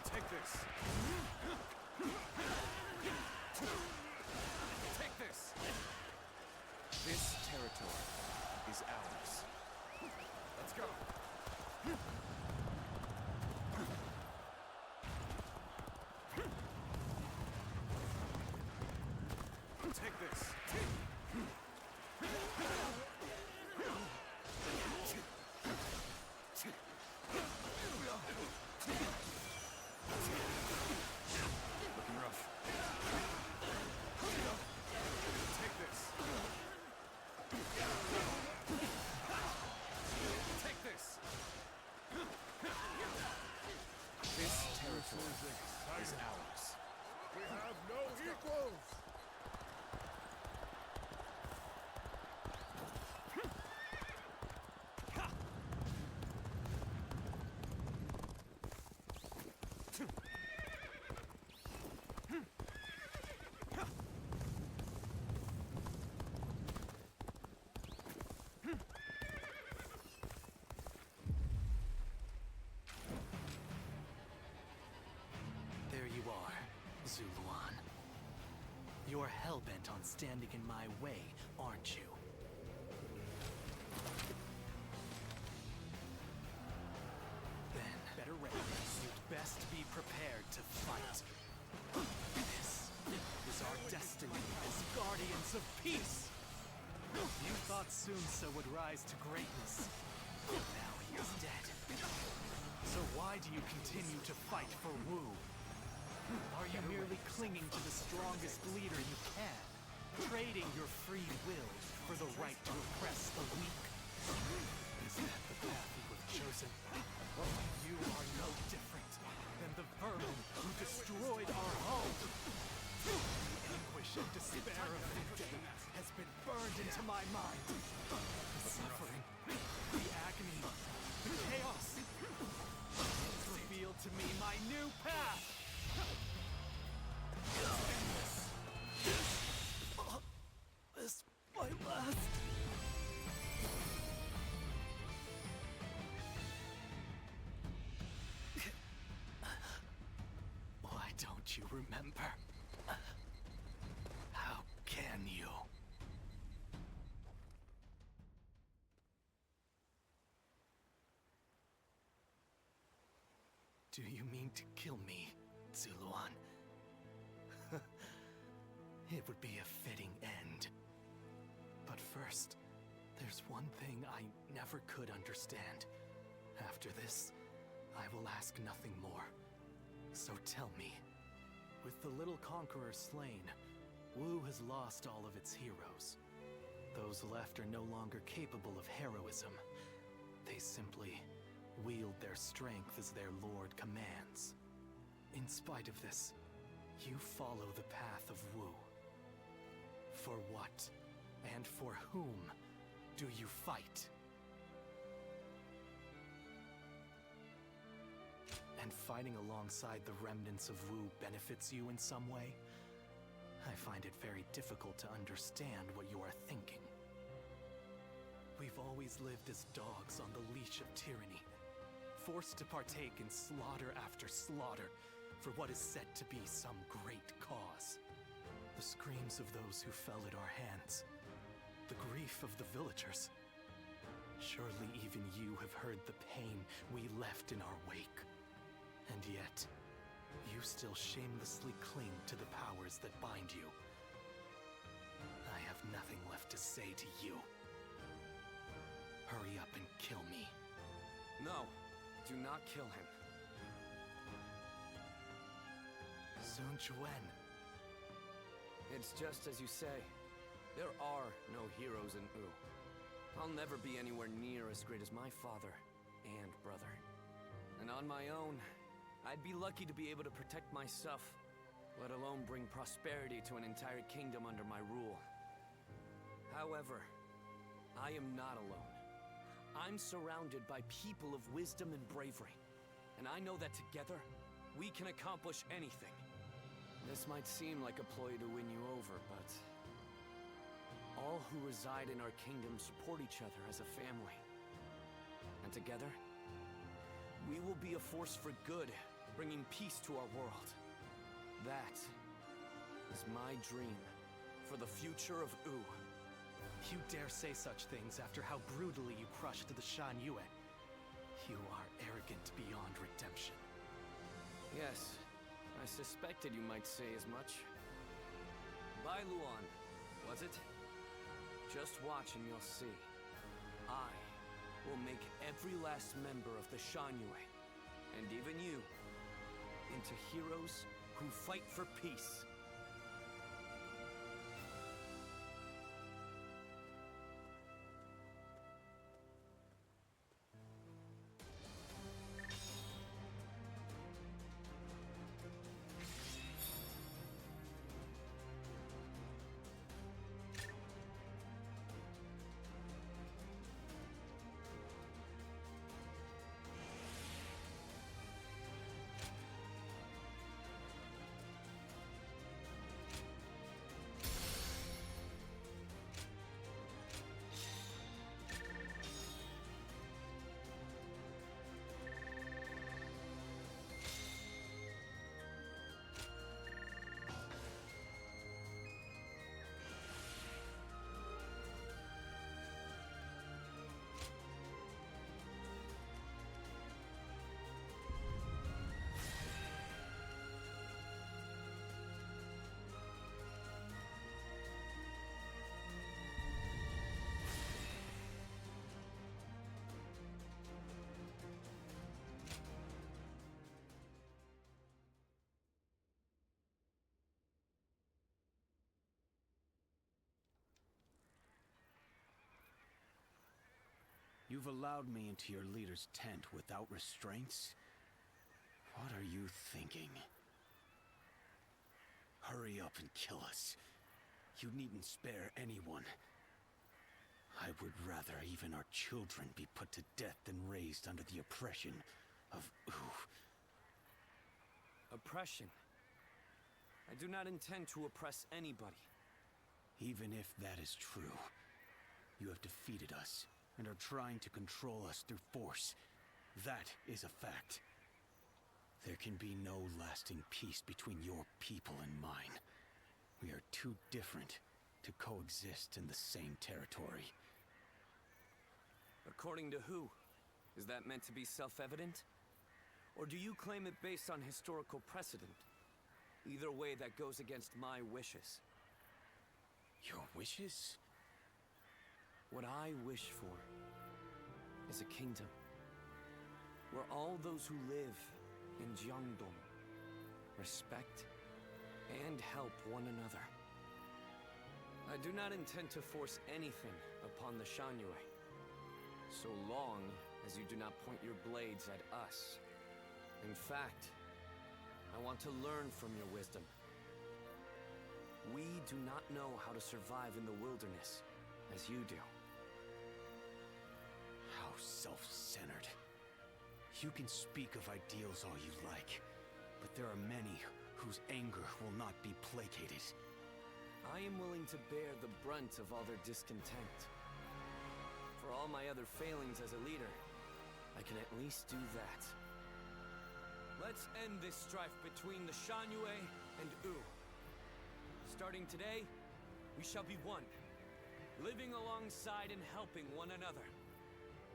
Take this. Take this. This territory is ours. Let's go. Take this. Looking rough. Take this. Take this. This territory is ours. We have no equals! There you are, Zuluan. You're hell-bent on standing in my way, aren't you? Then, better ready. You'd best be prepared to fight. This is our destiny as guardians of peace! You thought Sunsa would rise to greatness. Now he is dead. So why do you continue to fight for Wu? Are you merely clinging to the strongest leader you can, trading your free will for the right to oppress the weak? Is that the path you have chosen? You are no different than the vermin who destroyed our home. The anguish and despair of the day has been burned into my mind. The suffering, the agony, the chaos. It's revealed to me my new path. This my last. Why don't you remember? How can you? Do you mean to kill me, Zuluan? It would be a fitting end. But first, there's one thing I never could understand. After this, I will ask nothing more. So tell me, With the little conqueror slain, Wu has lost all of its heroes. Those left are no longer capable of heroism. They simply wield their strength as their lord commands. In spite of this, you follow the path of Wu. For what, and for whom, do you fight? And fighting alongside the remnants of Wu benefits you in some way? I find it very difficult to understand what you are thinking. We've always lived as dogs on the leash of tyranny, forced to partake in slaughter after slaughter for what is said to be some great cause. The screams of those who fell at our hands, the grief of the villagers. Surely even you have heard the pain we left in our wake. And yet, you still shamelessly cling to the powers that bind you. I have nothing left to say to you. Hurry up and kill me. No, do not kill him. Sun Quan. It's just as you say. There are no heroes in Wu. I'll never be anywhere near as great as my father and brother. And on my own, I'd be lucky to be able to protect myself, let alone bring prosperity to an entire kingdom under my rule. However, I am not alone. I'm surrounded by people of wisdom and bravery, and I know that together, we can accomplish anything. This might seem like a ploy to win you over, but all who reside in our kingdom support each other as a family. And together, we will be a force for good, bringing peace to our world. That is my dream for the future of Wu. You dare say such things after how brutally you crushed the Shan Yue. You are arrogant beyond redemption. Yes, I suspected you might say as much. Bai Luan, was it? Just watch and you'll see. I will make every last member of the Shan Yue, and even you, into heroes who fight for peace. You've allowed me into your leader's tent without restraints? What are you thinking? Hurry up and kill us. You needn't spare anyone. I would rather even our children be put to death than raised under the oppression of Wu. Oppression? I do not intend to oppress anybody. Even if that is true, you have defeated us and are trying to control us through force. That is a fact. There can be no lasting peace between your people and mine. We are too different to coexist in the same territory. According to who? Is that meant to be self-evident? Or do you claim it based on historical precedent? Either way, that goes against my wishes. Your wishes? What I wish for is a kingdom where all those who live in Jiangdong respect help one another. I do not intend to force anything upon the Shanyue, so long as you do not point your blades at us. In fact, I want to learn from your wisdom. We do not know how to survive in the wilderness as you do. How self-centered. You can speak of ideals all you like, but there are many whose anger will not be placated. I am willing to bear the brunt of all their discontent. For all my other failings as a leader, I can at least do that. Let's end this strife between the Shanyue and U. Starting today, we shall be one, living alongside and helping one another.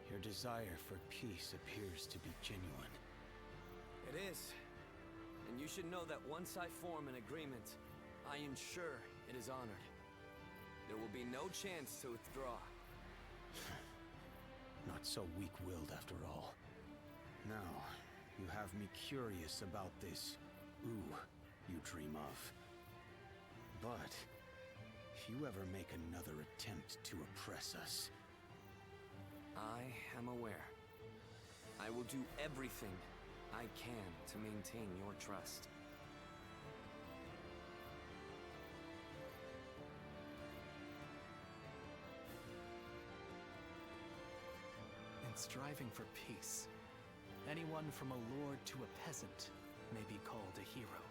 Your desire for peace appears to be genuine. It is. And you should know that once I form an agreement, I ensure it is honored. There will be no chance to withdraw. Not so weak-willed after all. Now, you have me curious about this ooh you dream of. But, if you ever make another attempt to oppress us... I am aware. I will do everything I can to maintain your trust. In striving for peace, anyone from a lord to a peasant may be called a hero.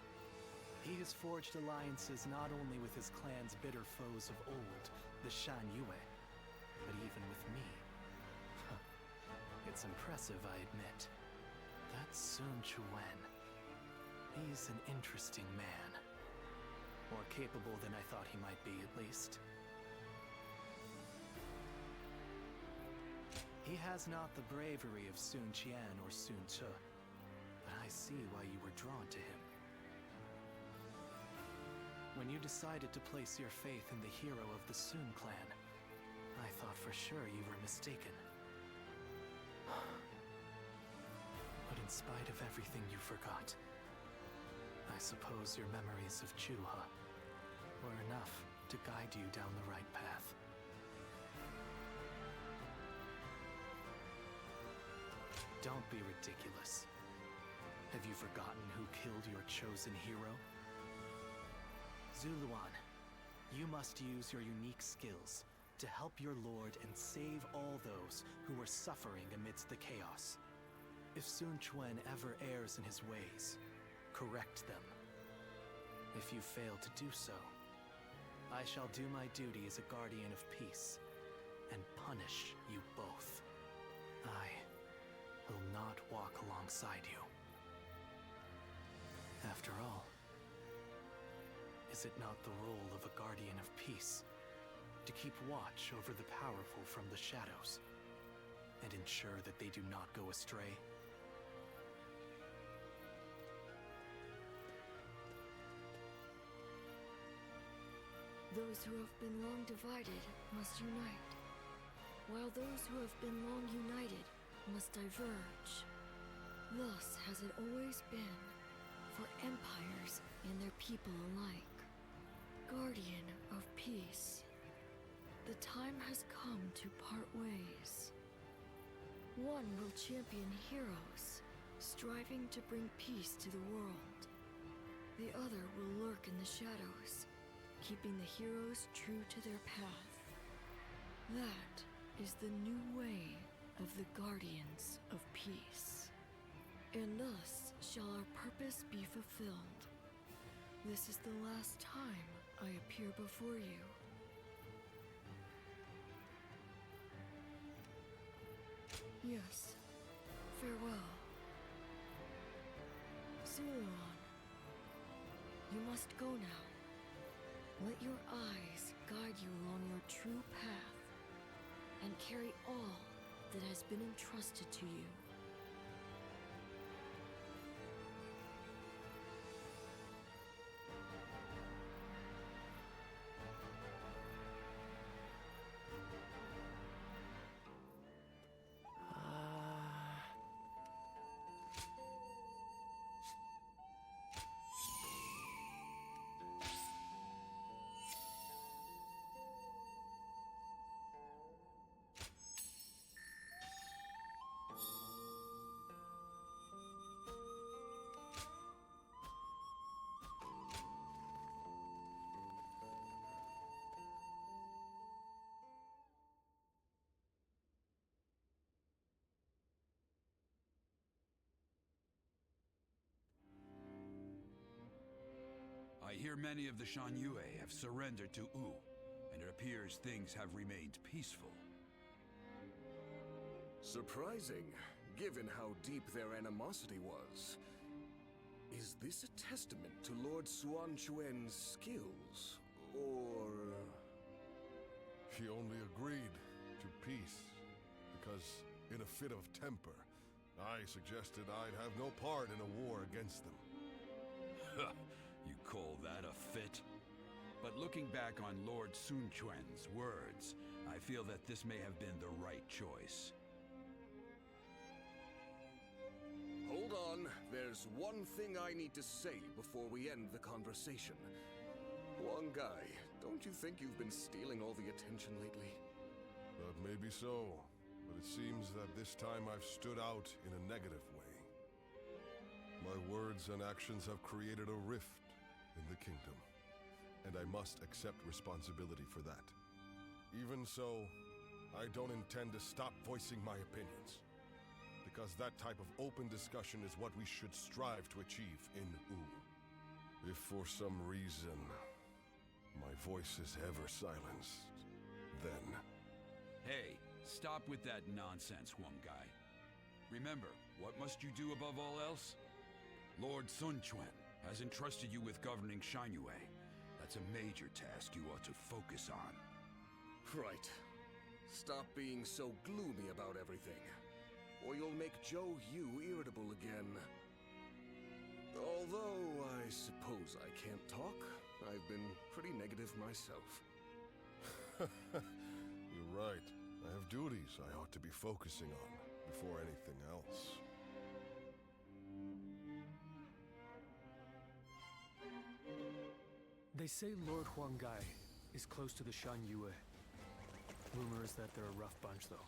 He has forged alliances not only with his clan's bitter foes of old, the Shanyue, but even with me. It's impressive, I admit. That's Sun Quan. He's an interesting man. More capable than I thought he might be, at least. He has not the bravery of Sun Qian or Sun Ce, but I see why you were drawn to him. When you decided to place your faith in the hero of the Sun clan, I thought for sure you were mistaken. But in spite of everything you forgot, I suppose your memories of Chuha were enough to guide you down the right path. Don't be ridiculous. Have you forgotten who killed your chosen hero? Zuluan, you must use your unique skills to help your lord and save all those who are suffering amidst the chaos. If Sun Quan ever errs in his ways, correct them. If you fail to do so, I shall do my duty as a guardian of peace and punish you both. I will not walk alongside you. After all, is it not the role of a guardian of peace to keep watch over the powerful from the shadows and ensure that they do not go astray? Those who have been long divided must unite, while those who have been long united must diverge. Thus has it always been for empires and their people alike. Guardian of peace, the time has come to part ways. One will champion heroes, striving to bring peace to the world. The other will lurk in the shadows, keeping the heroes true to their path. That is the new way of the Guardians of Peace. And thus shall our purpose be fulfilled. This is the last time I appear before you. Yes, farewell. Zuluan, you must go now. Let your eyes guide you along your true path, and carry all that has been entrusted to you. hear many of the Shan Yue have surrendered to Wu, and it appears things have remained peaceful. Surprising, given how deep their animosity was. Is this a testament to Lord Suan Chuen's skills, or... He only agreed to peace because, in a fit of temper, I suggested I'd have no part in a war against them. You call that a fit? But looking back on Lord Sun Quan's words, I feel that this may have been the right choice. Hold on, there's one thing I need to say before we end the conversation. Huang Gai, don't you think you've been stealing all the attention lately? That may be so, but it seems that this time I've stood out in a negative way. My words and actions have created a rift in the kingdom, and I must accept responsibility for that. Even so, I don't intend to stop voicing my opinions, because that type of open discussion is what we should strive to achieve in Wu. If for some reason my voice is ever silenced, then... Hey, stop with that nonsense, Huang Gai. Remember, what must you do above all else? Lord Sun Quan has entrusted you with governing Shan-Yue. That's a major task you ought to focus on. Right. Stop being so gloomy about everything, or you'll make Zhou Yu irritable again. Although I suppose I can't talk. I've been pretty negative myself. You're right. I have duties I ought to be focusing on before anything else. They say Lord Huang Gai is close to the Shan Yue. Rumor is that they're a rough bunch, though.